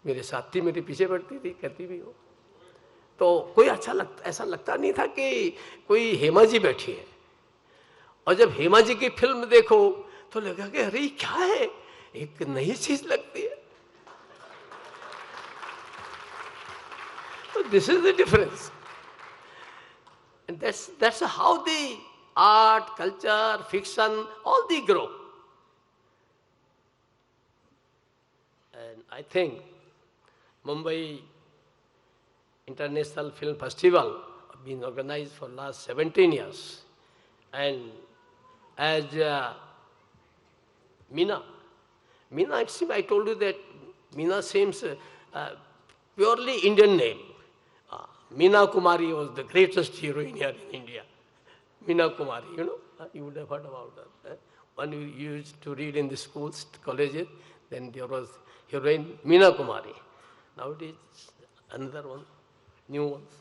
मेरे साथी मेरे पीछे बैठती थी, कहती भी हो, तो कोई ऐसा लगता नहीं था कि कोई हेमा जी बैठी है. और जब हेमा जी की फिल्म देखो तो लगा कि अरे क्या है, एक नई चीज लगती है. So this is the difference. And that's how the art, culture, fiction, all they grow. And I think Mumbai International Film Festival has been organized for last 17 years. And as Meena, it seems, I told you that Meena seems purely Indian name. Meena Kumari was the greatest heroine here in India. Meena Kumari, you know, you would have heard about her. One you used to read in the schools, colleges, then there was heroine Meena Kumari. Now it is another one, new ones.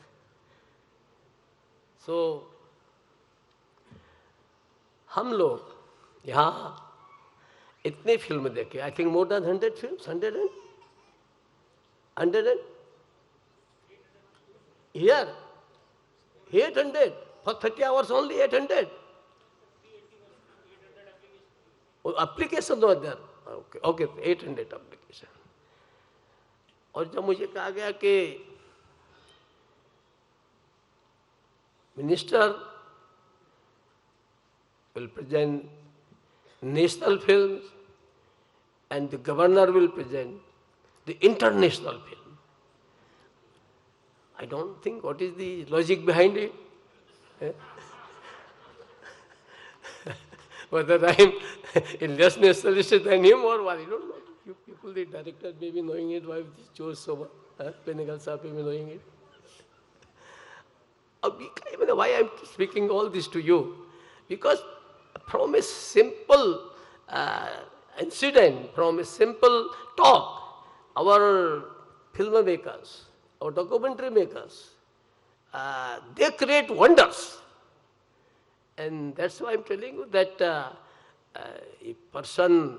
So, हम लोग यहाँ इतने film देखे, I think more than 100 films, 100 and here, 800, for 30 hours only 800. Application okay okay 800 application. और जब मुझे कहा गया कि minister will present national film and the governor will present the international film. I don't think what is the logic behind it. Whether I am less nationalistic than him or what, I don't know. You people, the director may be knowing it, why they chose so much. Penegal Saab may be knowing it. Why I am speaking all this to you? Because from a simple incident, from a simple talk, our filmmakers, our documentary makers, they create wonders. And that's why I'm telling you that a person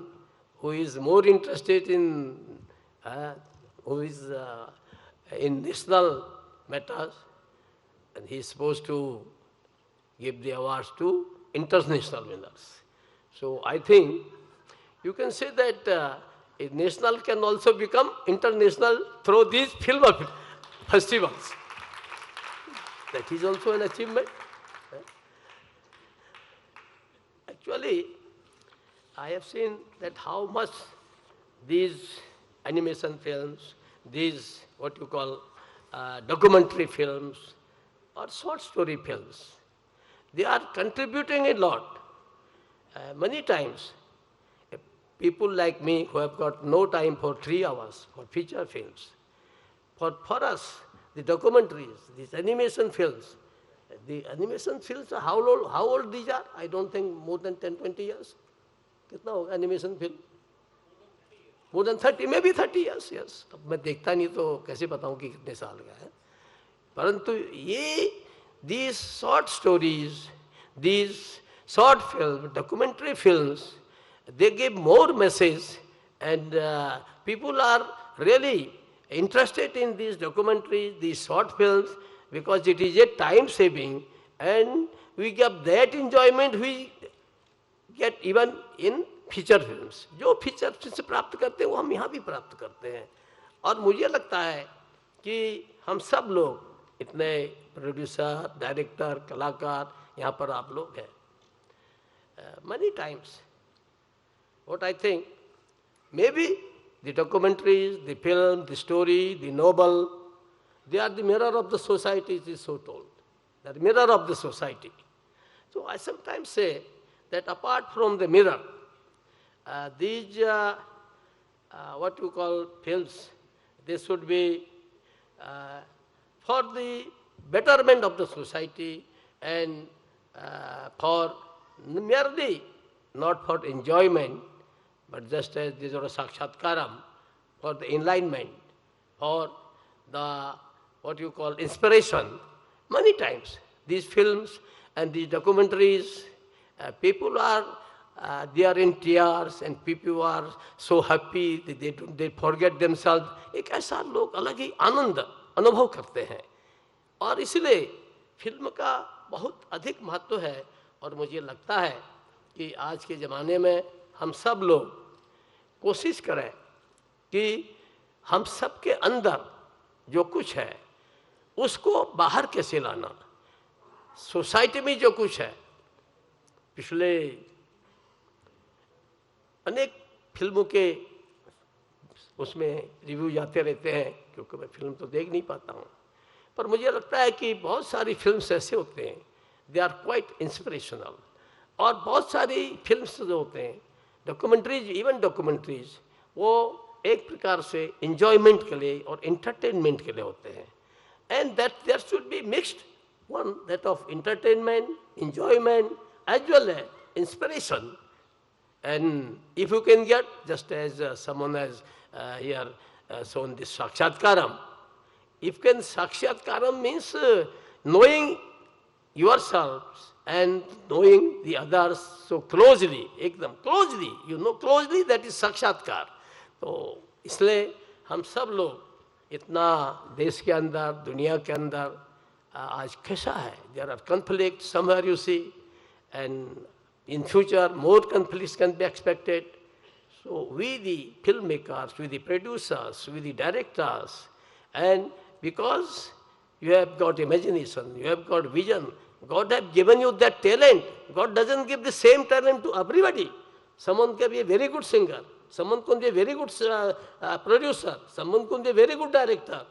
who is more interested in, who is in national matters, and he is supposed to give the awards to international winners. So I think you can say that a national can also become international through these film festivals. That is also an achievement. Actually, I have seen that how much these animation films, these what you call documentary films or short story films, they are contributing a lot. Many times, people like me who have got no time for 3 hours for feature films, for us, the documentaries, these animation films, how old these are? I don't think more than 10, 20 years. कितना होगा animation film? More than 30, maybe 30 years, yes. अब मैं देखता नहीं तो कैसे बताऊं कि कितने साल का है. परंतु ये these short stories, these short films, documentary films, they give more message, and people are really interested in these documentaries, these short films, because it is a time saving, and we get that enjoyment we get even in feature films. जो feature films से प्राप्त करते हैं वो हम यहाँ भी प्राप्त करते हैं. और मुझे लगता है कि हम सब लोग इतने प्रोड्यूसर, डायरेक्टर, कलाकार यहाँ पर आप लोग हैं. Many times, what I think, maybe the documentaries, the film, the story, the novel, they are the mirror of the society, it is so told. They are the mirror of the society. So I sometimes say that apart from the mirror, these, what you call films, they should be for the betterment of the society and for merely not for enjoyment, but just as these are sakshatkaram, for the enlightenment, for the what you call inspiration. Many times these films and these documentaries, people are they are in tears and people are so happy that they forget themselves. एक ऐसा लोग अलग ही आनंद अनुभव करते हैं और इसलिए film का बहुत अधिक महत्व है. और मुझे लगता है कि आज के ज़माने में हम सब लोग कोशिश करें कि हम सब के अंदर जो कुछ है उसको बाहर कैसे लाना. सोसाइटी में जो कुछ है, पिछले अनेक फिल्मों के उसमें रिव्यू जाते रहते हैं क्योंकि मैं फिल्म तो देख नहीं पाता हूँ, पर मुझे लगता है कि बहुत सारी फिल्म्स ऐसे होते हैं, दे आर क्वाइट इंस्पिरेशनल. और बहुत सारी फिल्म्स जो होते हैं, डॉक्यूमेंट्रीज, इवन डॉक्यूमेंट्रीज, वो एक प्रकार से इंजॉयमेंट के लिए और एंटरटेनमेंट के लिए होते हैं. And that there should be mixed one, that of entertainment, enjoyment, as well as inspiration. And if you can get, just as someone has here shown this sakshatkaram, if you can, sakshatkaram means knowing yourselves and knowing the others so closely, ekdam closely, you know closely, that is sakshatkar. तो इसलिए हम सब लोग इतना देश के अंदर, दुनिया के अंदर आज कैसा है, there are conflicts somewhere you see, and In future, more conflicts can be expected. So we the filmmakers, we the producers, we the directors, and because you have got imagination, you have got vision, God has given you that talent. God doesn't give the same talent to everybody. Someone can be a very good singer, someone can be a very good producer, someone can be a very good director,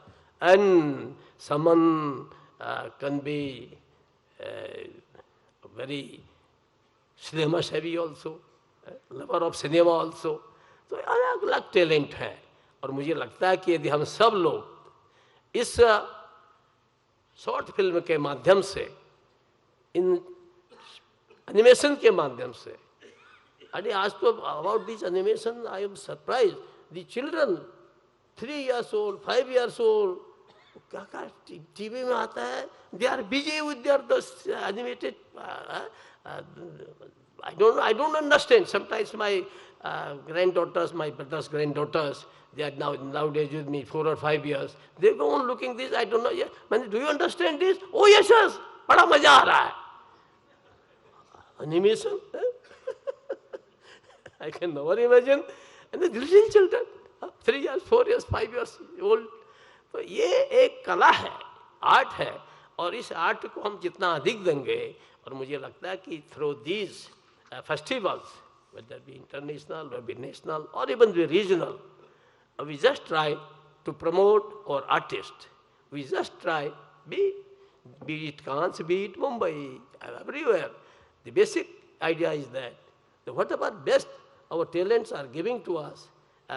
and someone can be very cinema savvy also, lover of cinema also. तो अलग अलग talent है और मुझे लगता है कि यदि हम सब लोग इस शॉर्ट फिल्म के माध्यम से, इन एनिमेशन के माध्यम से, अरे आज तो about this animation I am surprise, the children 3 years old, 5 years old, क्या क्या टीवी में आता है, they are busy with their animated. I don't understand. Sometimes my granddaughters, my brother's granddaughters, they are nowadays with me 4 or 5 years. They go on looking this. I don't know. Yeah, man, do you understand this? Oh yes, yes. बड़ा मजा आ रहा है. Animation. I can never imagine. And the little children, 3 years, 4 years, 5 years old. तो ये एक कला है, art है, और इस आर्ट को हम जितना अधिक देंगे, और मुझे लगता है कि through these festivals, whether it be international, whether it be national, or even be regional, we just try to promote our artists. We just try, be it Cannes, be it Mumbai, everywhere. The basic idea is that whatever best our talents are giving to us,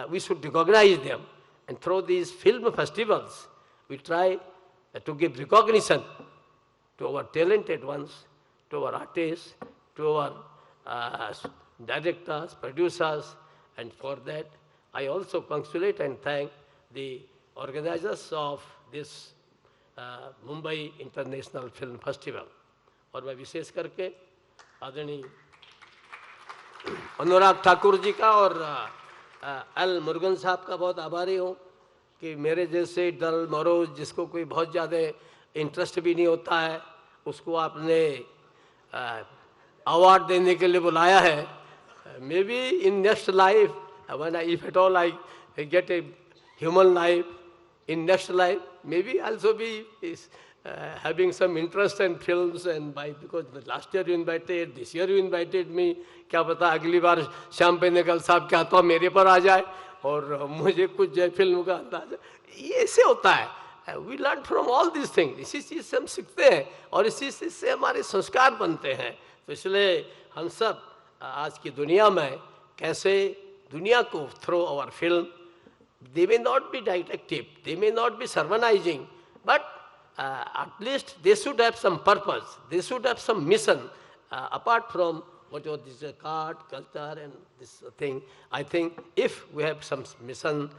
we should recognize them. And through these film festivals, we try to give recognition to our talented ones, to our artists, to our directors, producers, and for that I also congratulate and thank the organizers of this Mumbai International Film Festival. और मैं विशेष करके आदरणीय अनुराग ठाकुर जी का और L Murugan साहब का बहुत आभारी हूँ कि मेरे जैसे डल मरोज जिसको कोई बहुत ज़्यादा इंटरेस्ट भी नहीं होता है, उसको आपने अवार्ड देने के लिए बुलाया है. May be in next life, when I if at all I get a human life, in next life may be also be having some interest in films, and by because last year you invited, this year you invited me, क्या पता अगली बार श्याम पेनेकल साहब क्या तो मेरे पर आ जाए और मुझे कुछ जय फिल्म का अंदाजा. ये ऐसे होता है. We learn from all these things. इसी चीज़ से हम सीखते हैं और इसी चीज़ से हमारे संस्कार बनते हैं. तो इसलिए हम सब आज की दुनिया में कैसे दुनिया को through our film, they may not be didactic, they may not be sermonizing, but at least they should have some purpose, they should have some mission apart from what was this art, culture and this thing. I think if we have some mission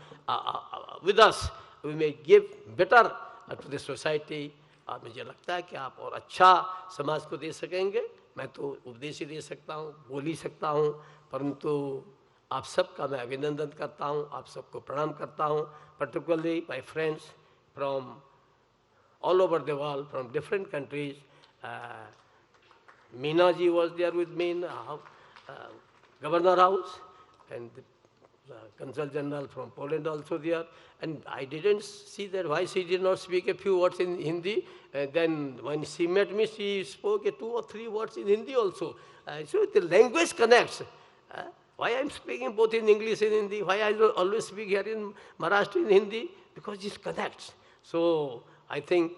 with us, we may give better to the society. मुझे लगता है कि आप और अच्छा समाज को दे सकेंगे. मैं तो उपदेश ही दे सकता हूँ, बोल ही सकता हूँ, परंतु आप सबका मैं अभिनंदन करता हूँ, आप सबको प्रणाम करता हूँ. Particularly my friends from all over the world, from different countries. Meena ji was there with me in Governor House, and the Consul General from Poland also there. And I didn't see that why she did not speak a few words in Hindi. Then when she met me, she spoke 2 or 3 words in Hindi also. So the language connects. Why I'm speaking both in English and Hindi? Why I always speak here in Maharashtra in Hindi? Because it connects. So I think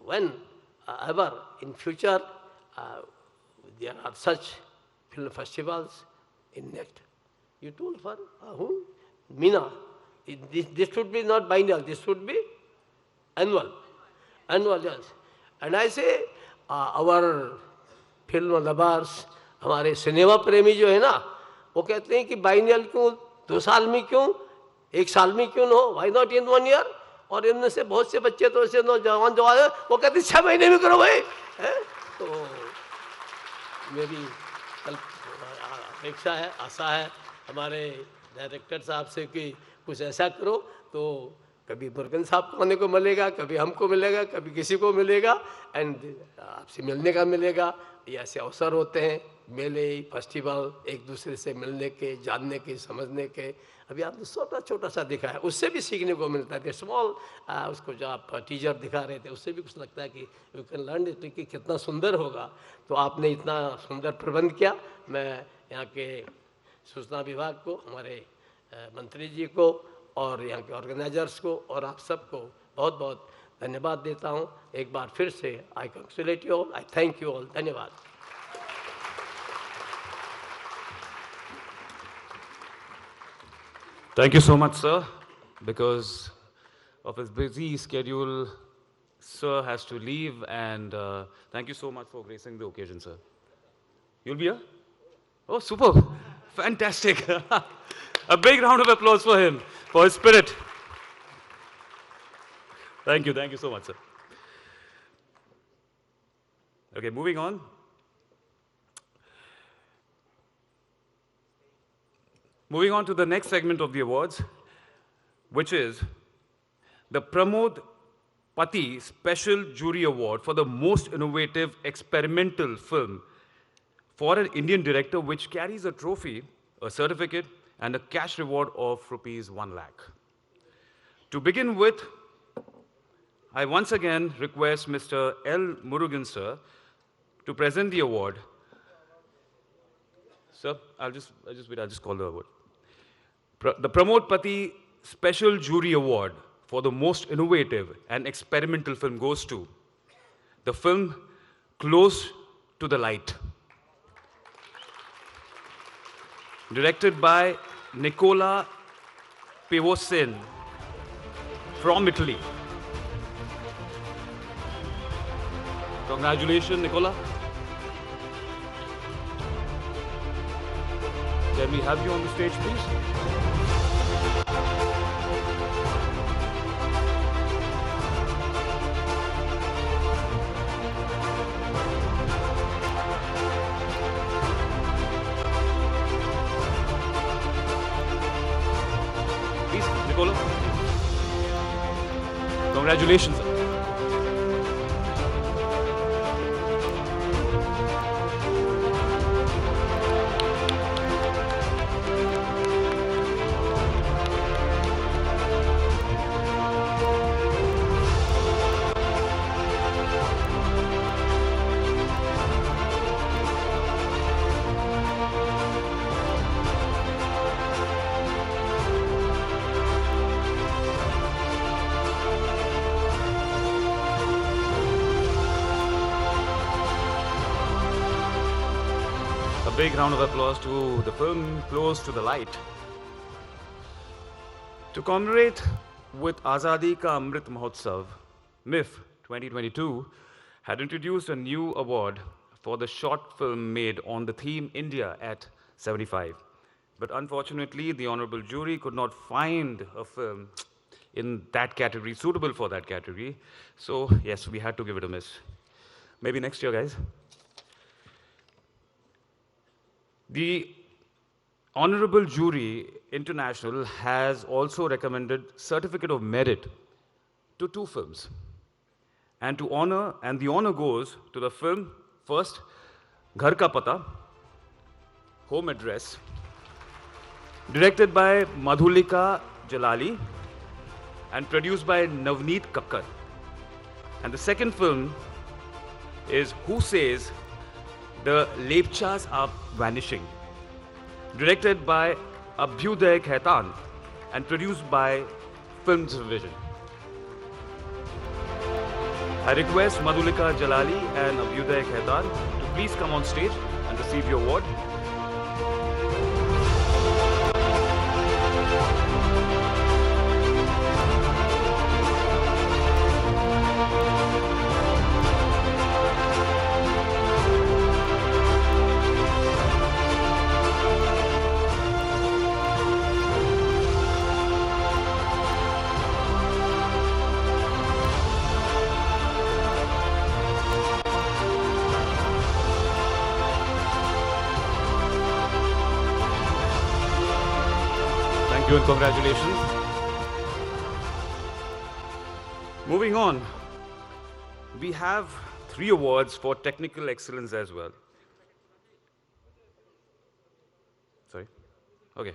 whenever in future there are such film festivals in next. You told for whom? Meena. This should be not biennial, this should be annual. Annual, yes. And I say our film lovers, हमारे cinema प्रेमी जो है ना, वो कहते हैं कि biennial क्यों, 2 साल में क्यों, 1 साल में क्यों हो, why not in 1 year? और इनमें से बहुत से बच्चे तो ऐसे नौजवान जो आए वो कहते 6 महीने में करो भाई. तो मेरी अपेक्षा है, आशा है हमारे डायरेक्टर साहब से कि कुछ ऐसा करो. तो कभी मुरुगन साहब को आने को मिलेगा, कभी हमको मिलेगा, कभी किसी को मिलेगा, एंड आपसे मिलने का मिलेगा. ये ऐसे अवसर होते हैं. मेले फेस्टिवल, एक दूसरे से मिलने के, जानने के, समझने के, अभी आपने छोटा छोटा सा दिखा है, उससे भी सीखने को मिलता है कि स्मॉल, उसको जो आप टीचर दिखा रहे थे उससे भी कुछ लगता है कि यू कैन लर्न इट, कि कितना सुंदर होगा। तो आपने इतना सुंदर प्रबंध किया। मैं यहाँ के सूचना विभाग को, हमारे मंत्री जी को और यहाँ के ऑर्गेनाइजर्स को और आप सबको बहुत बहुत धन्यवाद देता हूँ। एक बार फिर से आई congratulate you all, I thank you all. धन्यवाद। Thank you so much, sir. Because of his busy schedule, sir has to leave, and thank you so much for gracing the occasion, sir. You'll be here? Oh, superb. Fantastic. A big round of applause for him, for his spirit. Thank you so much, sir. Okay, moving on. Moving on to the next segment of the awards, which is the Pramod Pati Special Jury Award for the most innovative experimental film for an Indian director, which carries a trophy, a certificate, and a cash reward of ₹1 lakh. To begin with, I once again request Mr. L. Murugan, sir, to present the award. Sir, I'll just wait, I'll just call the award. The Pramod Pati Special Jury Award for the most innovative and experimental film goes to the film Close to the Light, directed by Nicola Pivosin from Italy. Congratulations, Nicola. Can we have you on the stage, please? Please, Nicola. Congratulations, sir. Big round of applause to the film Close to the Light. To commemorate with Azadi Ka Amrit Mahotsav, MIF 2022 had introduced a new award for the short film made on the theme India at 75. But unfortunately, the honorable jury could not find a film in that category, suitable for that category. So yes, we had to give it a miss. Maybe next year, guys. The Honorable Jury International has also recommended Certificate of Merit to 2 films. And the honor goes to the film, first, Ghar Ka Pata, Home Address, directed by Madhulika Jalali and produced by Navneet Kakkar. And the second film is Who Says The Lepchas Are Vanishing, directed by Abhyuday Khaitan and produced by Films Vision. I request Madhulika Jalali and Abhyuday Khaitan to please come on stage and receive your award. Thank you and congratulations. Moving on, we have 3 awards for technical excellence as well. Okay,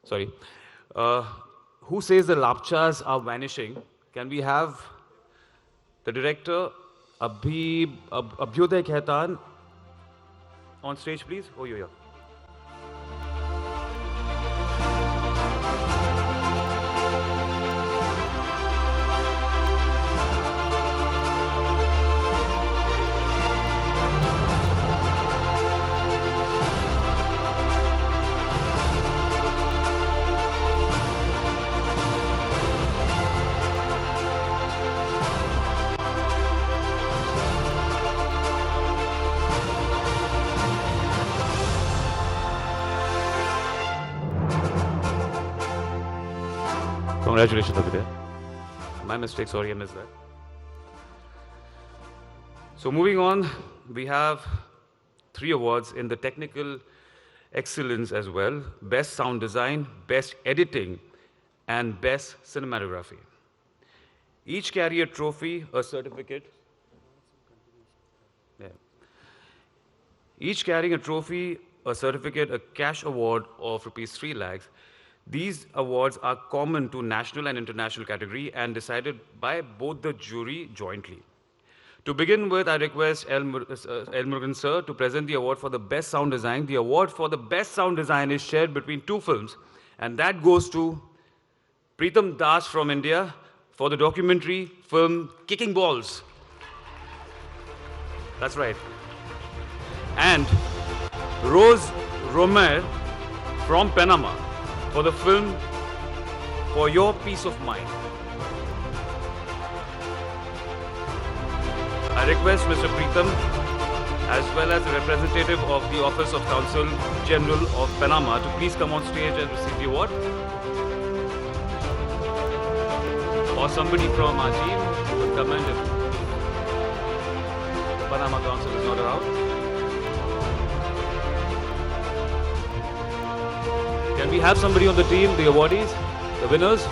sorry. Who says the lapchas are vanishing? Can we have the director, Abhyuday Khaitan, on stage, please? Oh, yeah. Congratulations, Abhyuday. My mistake, sorry, I missed that. So moving on, we have 3 awards in the technical excellence as well: Best Sound Design, Best Editing, and Best Cinematography. Each carry a trophy, a certificate. Yeah. Each carrying a trophy, a certificate, a cash award of ₹3 lakhs. These awards are common to national and international category and decided by both the jury jointly. To begin with, I request L. Murugan sir to present the award for the best sound design. The award for the best sound design is shared between 2 films, and that goes to Preetham Das from India for the documentary film Kicking Balls. That's right. And Rose Romer from Panama for the film For Your Peace of Mind. I request Mr. Preetham, as well as a representative of the Office of Consul General of Panama, to please come on stage and receive the award. Or somebody from our team would come in if Panama Consul is not around. Can we have somebody on the team, the awardees, the winners?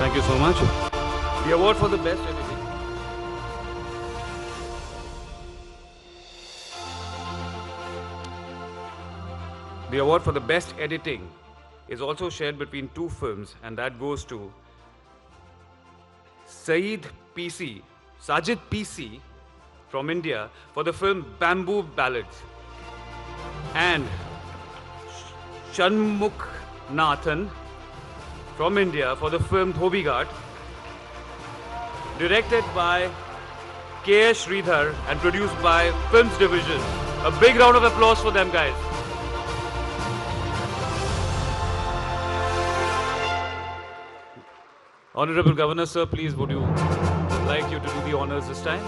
Thank you so much. The award for the best editing. The award for the best editing is also shared between 2 films, and that goes to Sajid PC from India for the film Bamboo Ballads, and Shanmukh Nathan from India for the film Thobigat, directed by K.S. Sridhar and produced by Films Division. A big round of applause for them, guys. Honorable Governor, sir, please would you like you to do the honors this time?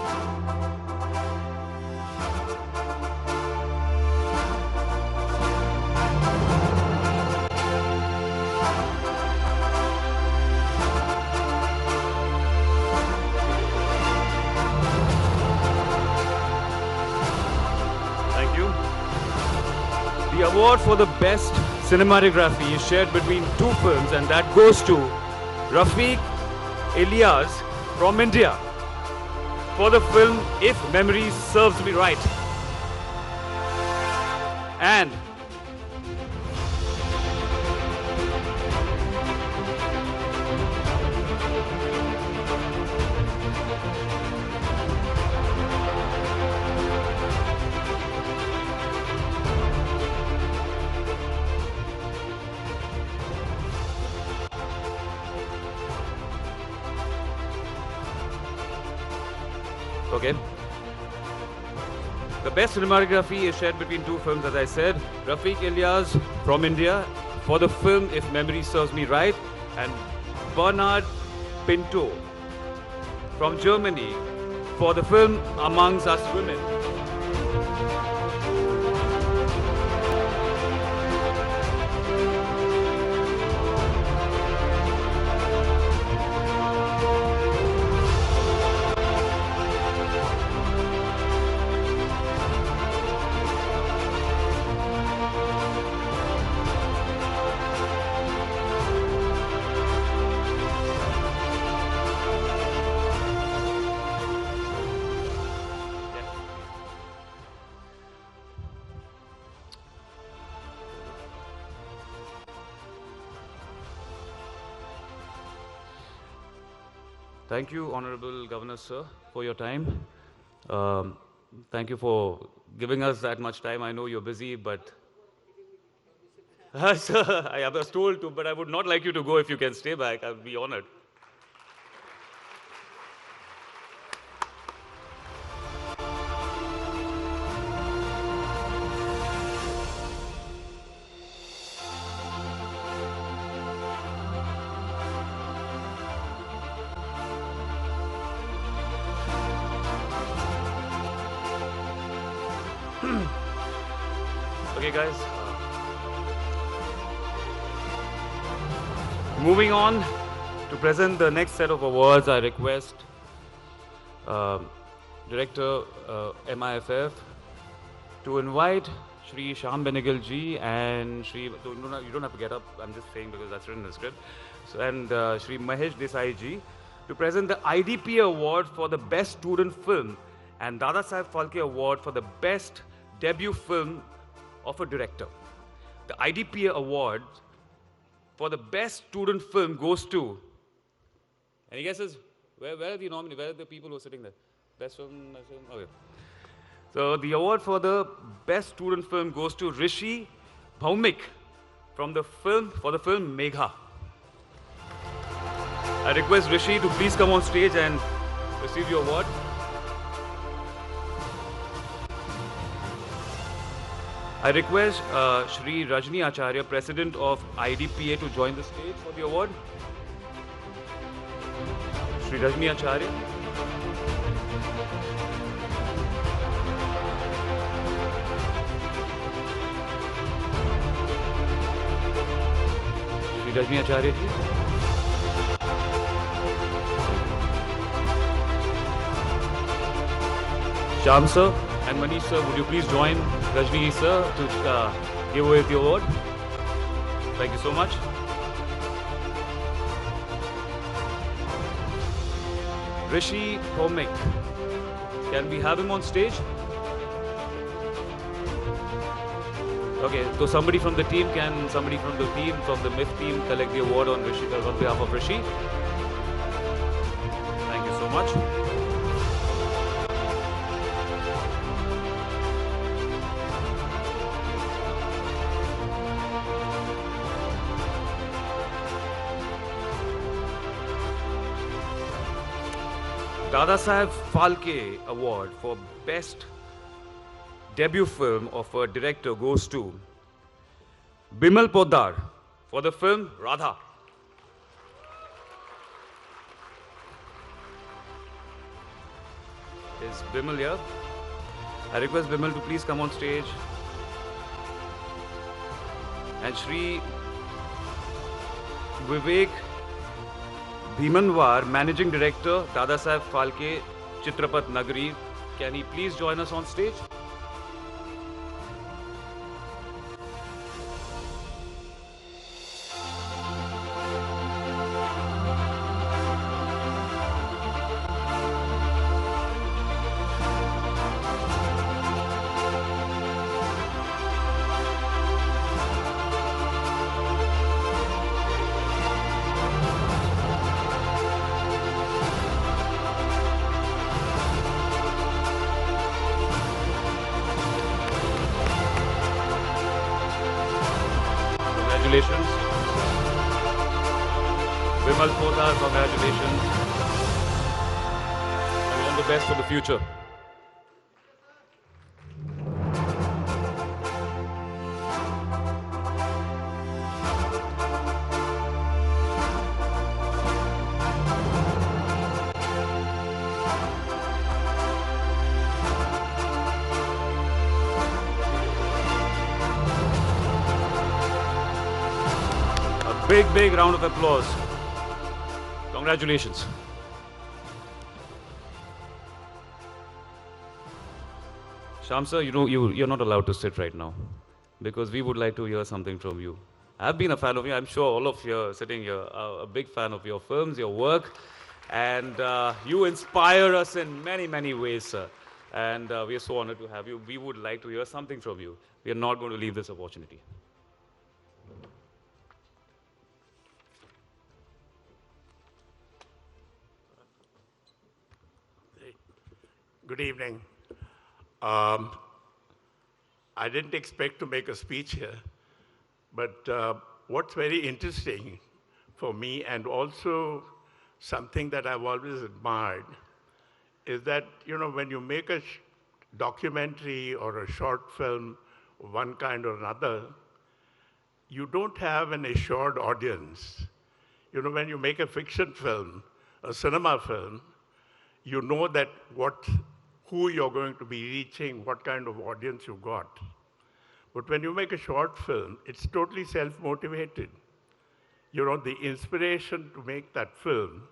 The award for the best cinematography is shared between 2 films, and that goes to Rafiq Ilyas from India for the film If Memory Serves Me Right. And okay. The best cinematography is shared between 2 films, as I said. Rafiq Ilyas from India for the film If Memory Serves Me Right, and Bernard Pinto from Germany for the film Amongst Us Women. Thank you, Honorable Governor, sir, for your time. Thank you for giving us that much time. I know you're busy, but... Sir, I was told to, but I would not like you to go. If you can stay back, I'll be honored. Okay, guys. Moving on to present the next set of awards, I request Director MIFF to invite Shri Shyam Benegal ji and Shri... You don't have to get up, I'm just saying because that's written in the script. So, and Shri Mahesh Desai ji to present the IDP Award for the Best Student Film and Dada Saheb Phalke Award for the Best Debut Film of a Director. The IDP Award for the Best Student Film goes to... Any guesses? Where are the nominees? Where are the people who are sitting there? Best film? Okay. So the award for the Best Student Film goes to Rishi Bhaumik for the film Megha. I request Rishi to please come on stage and receive your award. I request Shri Rajni Acharya, President of IDPA, to join the stage for the award. Shri Rajni Acharya. Shri Rajni Acharya ji. Shyam sir and Manish sir, would you please join Rajni sir to give away the award? Thank you so much. Rishi Bhaumik, can we have him on stage? Okay, so somebody from the team, from the MIF team collect the award on Rishi, on behalf of Rishi? Thank you so much. Dada Saheb Phalke Award for Best Debut Film of a Director goes to Bimal Poddar for the film Radha. Is Bimal here? I request Bimal to please come on stage. And Shri Vivek Bhimanwar, Managing Director, Dada Saheb Phalke, Chitrapat Nagari. Can he please join us on stage? Congratulations. Bimal Poddar, congratulations. And all the best for the future. big round of applause. Congratulations. Shyam sir, you're not allowed to sit right now because we would like to hear something from you. I've been a fan of you. I'm sure all of you sitting here are a big fan of your films, your work, and you inspire us in many ways, sir. And we are so honored to have you. We would like to hear something from you. We are not going to leave this opportunity. Good evening. I didn't expect to make a speech here, but what's very interesting for me, and also something that I've always admired, is that, when you make a documentary or a short film of one kind or another, you don't have an assured audience. When you make a fiction film, a cinema film, you know that who you're going to be reaching, what kind of audience you got. But when you make a short film, it's totally self-motivated. The inspiration to make that film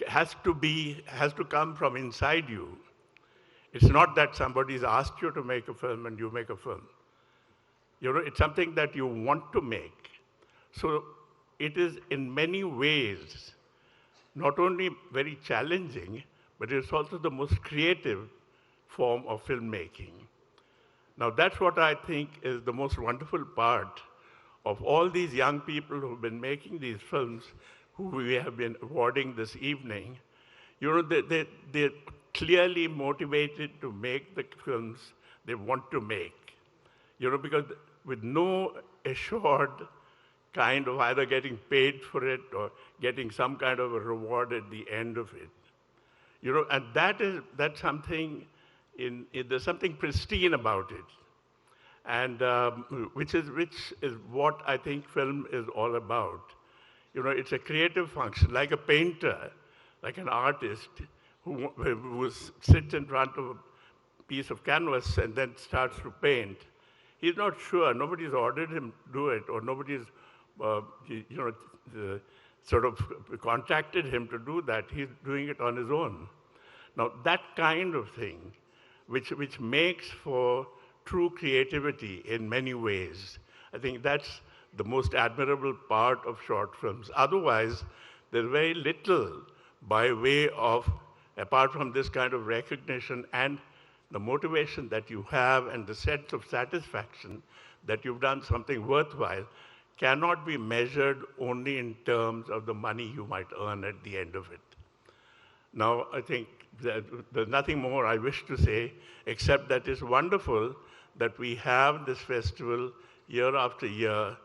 has to come from inside you. It's not that somebody's asked you to make a film and you make a film. It's something that you want to make. So it is in many ways not only very challenging, but it's also the most creative form of filmmaking. Now that's what I think is the most wonderful part of all these young people who've been making these films, who we have been awarding this evening. They're clearly motivated to make the films they want to make. Because with no assured kind of either getting paid for it or getting some kind of a reward at the end of it. And that's something, there's something pristine about it. And which is what I think film is all about. It's a creative function, like a painter, like an artist who sits in front of a piece of canvas and then starts to paint. He's not sure, nobody's ordered him to do it, or nobody's sort of contacted him to do that. He's doing it on his own. Now that kind of thing, which makes for true creativity in many ways, I think that's the most admirable part of short films. Otherwise, there's very little by way of, apart from this kind of recognition and the motivation that you have and the sense of satisfaction that you've done something worthwhile, cannot be measured only in terms of the money you might earn at the end of it. Now, I think that there's nothing more I wish to say, except that it's wonderful that we have this festival year after year,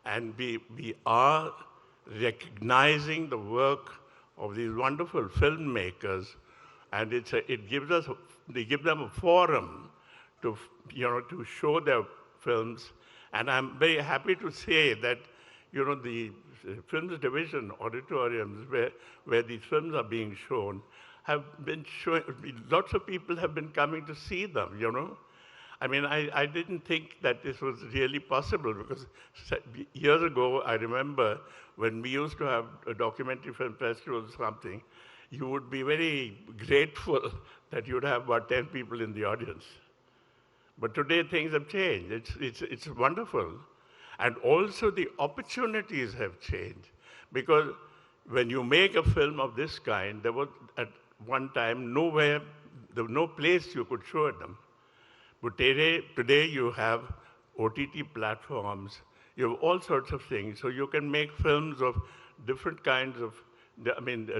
and we are recognizing the work of these wonderful filmmakers, and they give them a forum to show their films. And I'm very happy to say that, the films division auditoriums where these films are being shown have been showing, lots of people have been coming to see them, I mean, I didn't think that this was really possible, because years ago, I remember when we used to have a documentary film festival or something, you would be very grateful that you'd have about 10 people in the audience. But today things have changed. It's wonderful. And also the opportunities have changed, because when you make a film of this kind, there was at one time there was no place you could show them. But today you have OTT platforms, you have all sorts of things. So you can make films of different kinds of,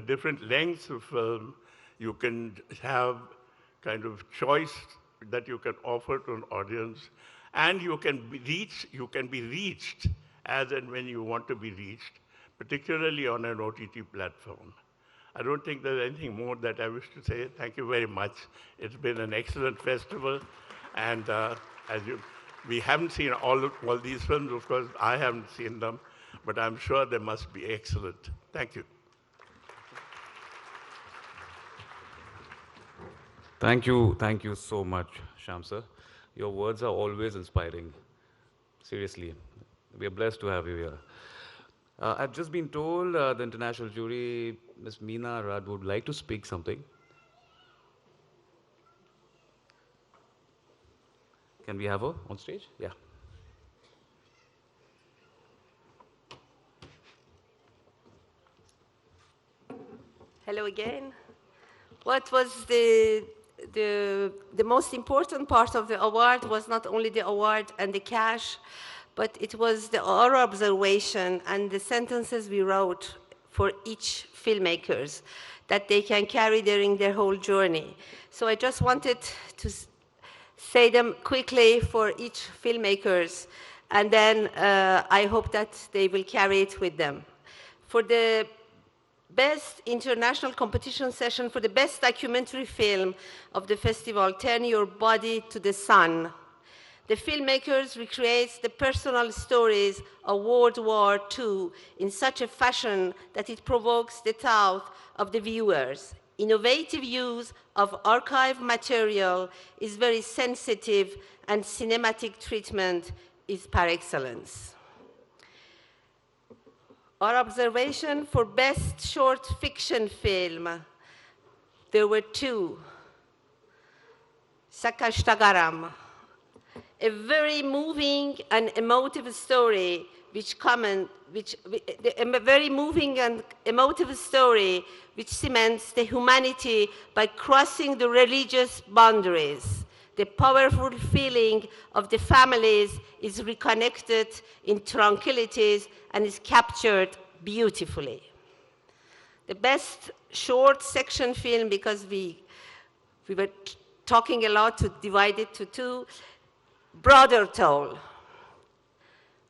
different lengths of film. You can have kind of choice that you can offer to an audience, and you can be reached as and when you want to be reached, particularly on an OTT platform. I don't think there's anything more that I wish to say. Thank you very much. It's been an excellent festival, and we haven't seen all these films, of course. I haven't seen them, but I'm sure they must be excellent. Thank you. Thank you so much, Shyam sir. Your words are always inspiring. Seriously, we are blessed to have you here. I've just been told the international jury, Ms. Meena Rad, would like to speak something. Can we have her on stage? Yeah. Hello again. What was the most important part of the award was not only the award and the cash, but it was our observation and the sentences we wrote for each filmmakers that they can carry during their whole journey. So I just wanted to say them quickly for each filmmakers, and then I hope that they will carry it with them. For the best international competition session for the best documentary film of the festival, Turn Your Body to the Sun. The filmmakers recreate the personal stories of World War II in such a fashion that it provokes the thought of the viewers. Innovative use of archive material is very sensitive, and cinematic treatment is par excellence. Our observation for best short fiction film, there were two. Sakashtagaram, a very moving and emotive story which cements the humanity by crossing the religious boundaries. The powerful feeling of the families is reconnected in tranquilities and is captured beautifully. The best short section film, because we were talking a lot to divide it to two, Brother Toll.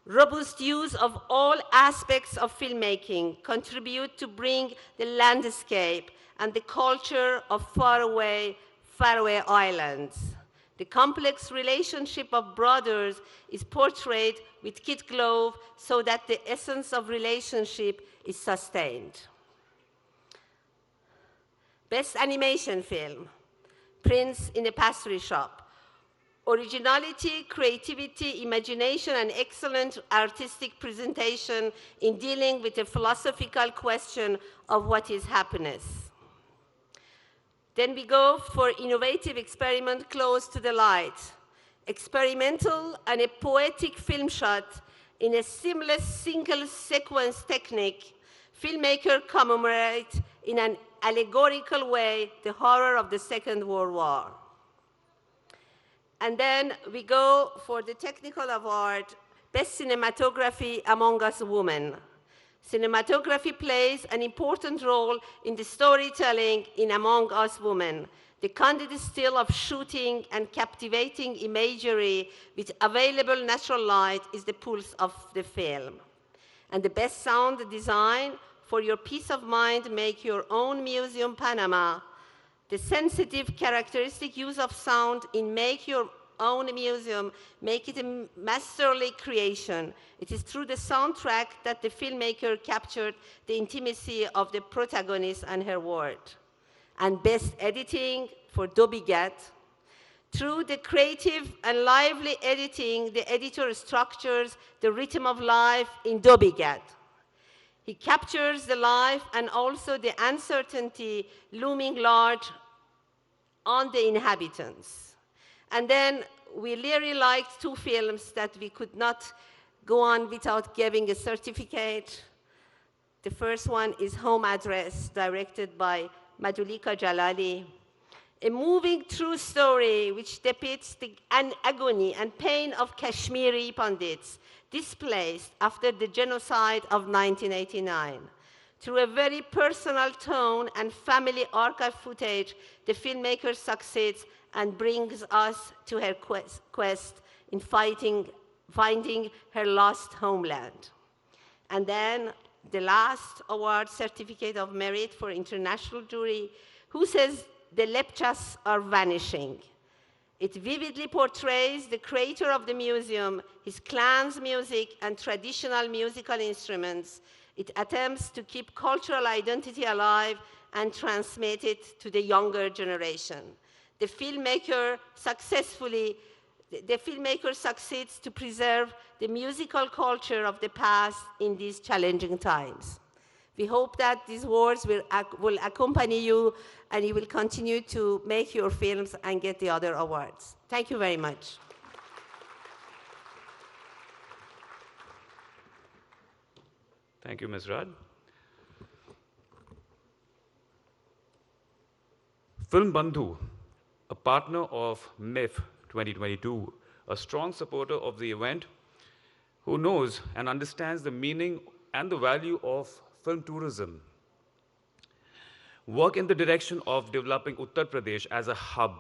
Robust use of all aspects of filmmaking contribute to bring the landscape and the culture of faraway islands. The complex relationship of brothers is portrayed with kid glove so that the essence of relationship is sustained. Best animation film, Prince in a Pastry Shop. Originality, creativity, imagination, and excellent artistic presentation in dealing with the philosophical question of what is happiness. Then we go for innovative experiment, Close to the Light. Experimental and a poetic film shot in a seamless single sequence technique, filmmaker commemorate in an allegorical way the horror of the Second World War. And then we go for the technical award, Best Cinematography Among Us Women. Cinematography plays an important role in the storytelling in Among Us Women. The candid still of shooting and captivating imagery with available natural light is the pulse of the film. And the best sound design for your peace of mind, make your own museum, Panama. The sensitive, characteristic use of sound in Make Your Own Museum make it a masterly creation. It is through the soundtrack that the filmmaker captured the intimacy of the protagonist and her world. And best editing for Dobby Gat. Through the creative and lively editing, the editor structures the rhythm of life in Dobby Gat. He captures the life and also the uncertainty looming large on the inhabitants. And then we really liked two films that we could not go on without giving a certificate. The first one is Home Address, directed by Madhulika Jalali. A moving true story which depicts the agony and pain of Kashmiri Pandits displaced after the genocide of 1989. Through a very personal tone and family archive footage, the filmmaker succeeds and brings us to her quest in finding her lost homeland. And then the last award, Certificate of Merit for International Jury, who says the Lepchas are vanishing. It vividly portrays the creator of the museum, his clan's music, and traditional musical instruments. It attempts to keep cultural identity alive and transmit it to the younger generation. The filmmaker successfully the filmmaker succeeds to preserve the musical culture of the past in these challenging times. We hope that these words will accompany you and you will continue to make your films and get the other awards. Thank you very much. Thank you, Ms. Rad. Film Bandhu, a partner of MIF 2022, a strong supporter of the event, who knows and understands the meaning and the value of film tourism. Work in the direction of developing Uttar Pradesh as a hub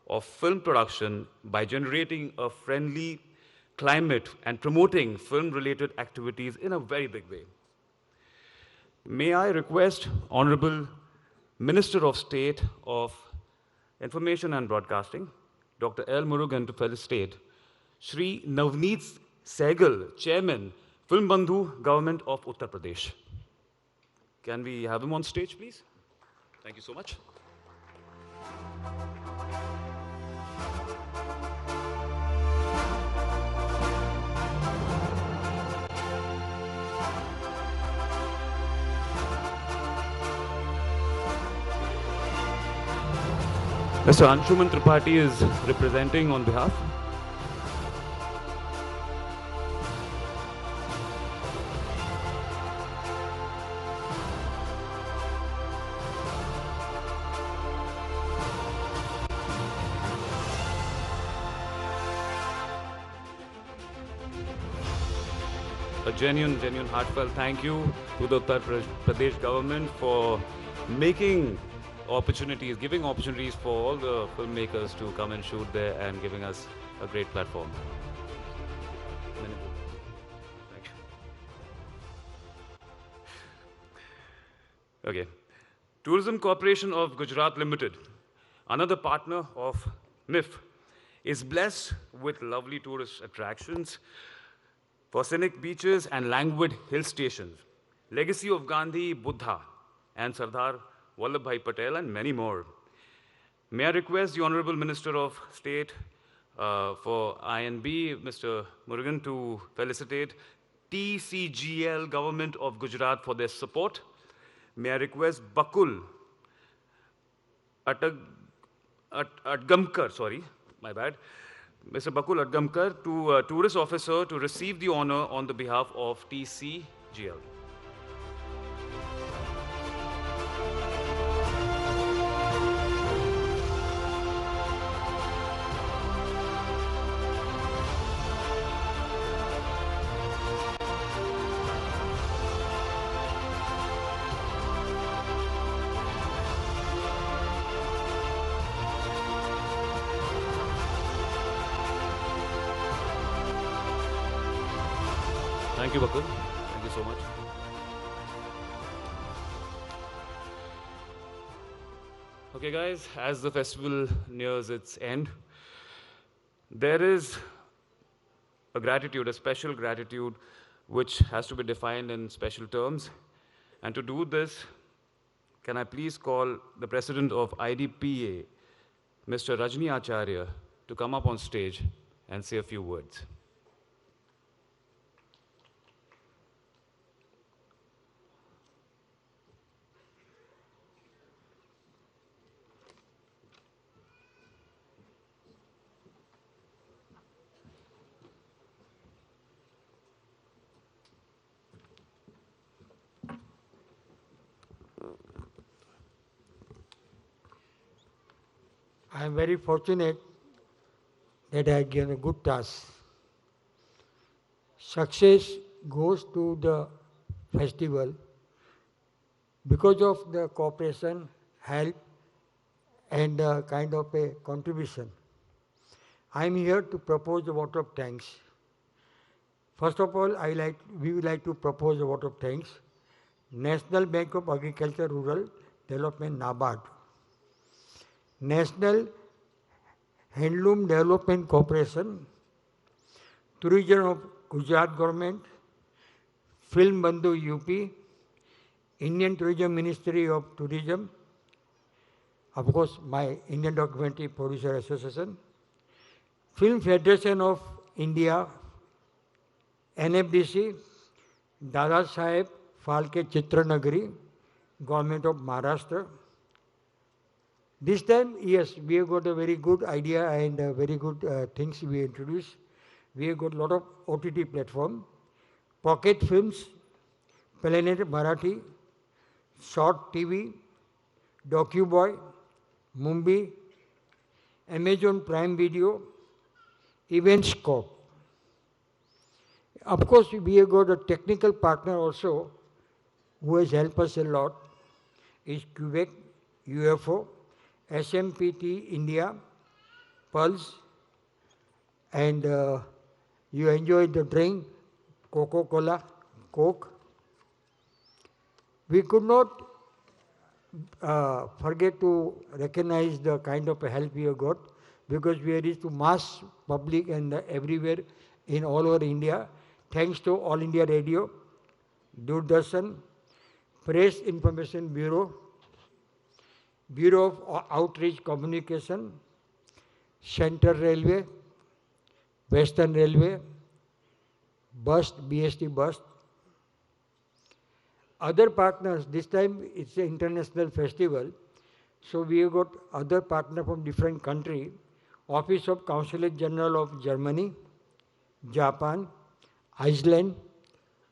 of film production by generating a friendly climate and promoting film-related activities in a very big way. May I request Honorable Minister of State of Information and Broadcasting, Dr. L. Murugan, to felicitate Shri Navneet Sehgal, Chairman, Film Bandhu, Government of Uttar Pradesh. Can we have him on stage, please? Thank you so much. Mr. Anshuman Tripathi is representing on behalf. A genuine heartfelt thank you to the Uttar Pradesh government for making opportunities, giving opportunities for all the filmmakers to come and shoot there and giving us a great platform. Thank you. Okay. Tourism Corporation of Gujarat Limited, another partner of MIF, is blessed with lovely tourist attractions for scenic beaches and languid hill stations, legacy of Gandhi, Buddha, and Sardar Vallabhbhai Patel, and many more. May I request the Honorable Minister of State for INB, Mr. Murugan, to felicitate TCGL Government of Gujarat for their support. May I request Bakul Adgamkar, sorry, my bad, Mr. Bakul Adgamkar, to Tourist Officer, to receive the honor on the behalf of TCGL. Thank you, Bakul. Thank you so much. Okay, guys, as the festival nears its end, there is a gratitude, a special gratitude, which has to be defined in special terms. And to do this, can I please call the President of IDPA, Mr. Rajni Acharya, to come up on stage and say a few words. I am very fortunate that I given a good task. Success goes to the festival because of the cooperation, help, and kind of a contribution. I am here to propose a vote of thanks. First of all, we would like to propose a vote of thanks. National Bank of Agriculture Rural Development, NABARD. National Handloom Development Corporation, Tourism of Gujarat Government, Film Bandhu UP, Indian Tourism Ministry of Tourism, of course my Indian Documentary Producer Association, Film Federation of India, NFDC, Dada Saheb Phalke Chitranagari, Government of Maharashtra. This time, yes, we have got a very good idea and very good things we introduced. We have got a lot of OTT platform, Pocket Films, Planet Marathi, Short TV, DocuBoy, Mumbai, Amazon Prime Video, Eventscope. Of course, we have got a technical partner also who has helped us a lot, is Quebec, UFO, SMPT India, Pulse, and you enjoy the drink, Coca-Cola, Coke. We could not forget to recognize the kind of help we have got, because we are reached to mass public and everywhere in all over India, thanks to All India Radio, Doordarshan, Press Information Bureau, Bureau of Outreach Communication, Central Railway, Western Railway, BST Bus. Other partners, this time it's an international festival, so we have got other partners from different countries. Office of Consulate General of Germany, Japan, Iceland,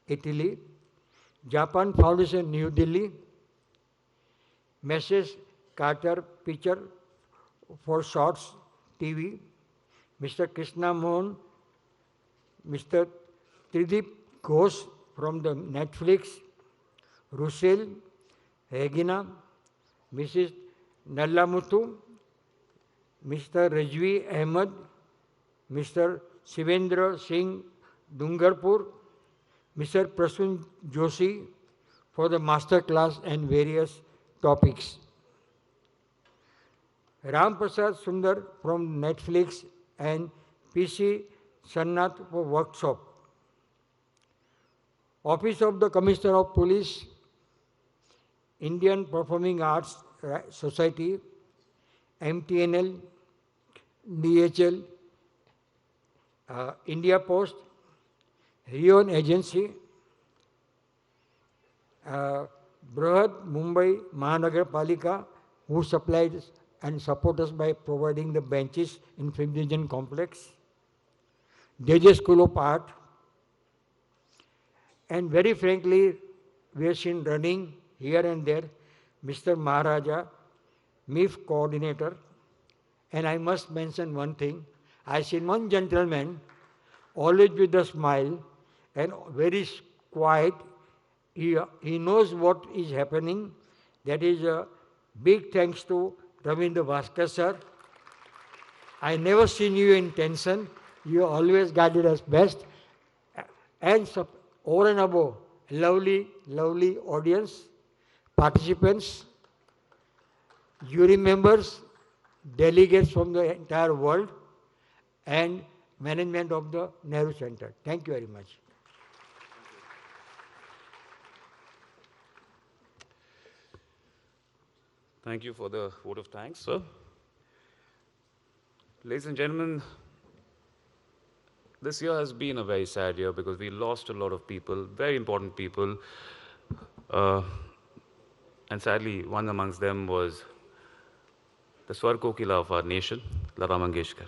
Italy, Japan Foundation, New Delhi, Mrs. Carter Picture for Shorts TV, Mr. Krishna Mohan, Mr. Tridip Ghosh from the Netflix, Russell, Regina, Mrs. Nallamuthu, Mr. Rajvi Ahmed, Mr. Shivendra Singh Dungarpur, Mr. Prasun Joshi for the master class and various topics. Ram Prasad Sundar from Netflix and PC Sannath for workshop. Office of the Commissioner of Police, Indian Performing Arts Society, MTNL, DHL, India Post, Rion Agency, Brahad Mumbai Mahanagar Palika, who supplied and support us by providing the benches in Film Division Complex, JJ School of Art, and very frankly, we have seen running here and there, Mr. Maharaja, MIF coordinator, and I must mention one thing. I seen one gentleman, always with a smile and very quiet. He knows what is happening. That is a big thanks to Ravindra Bhaskar sir. I never seen you in tension. You always guided us best. And over and above, lovely, lovely audience, participants, jury members, delegates from the entire world, and management of the Nehru Center. Thank you very much. Thank you for the vote of thanks, sir. Ladies and gentlemen, this year has been a very sad year because we lost a lot of people, very important people. And sadly, one amongst them was the Swar Kokila of our nation, Lata Mangeshkar.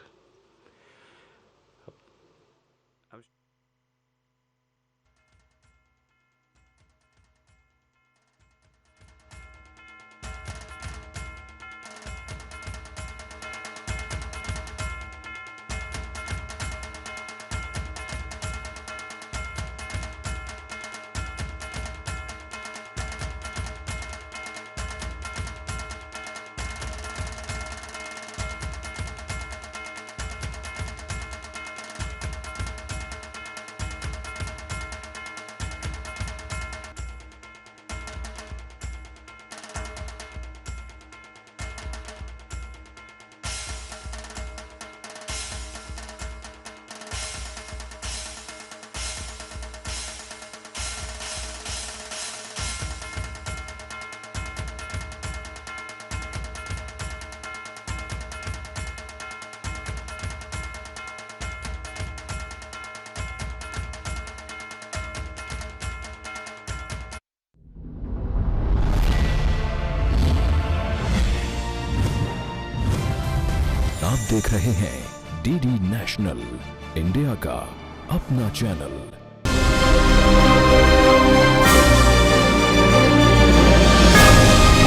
आप देख रहे हैं DD national, India का अपना channel.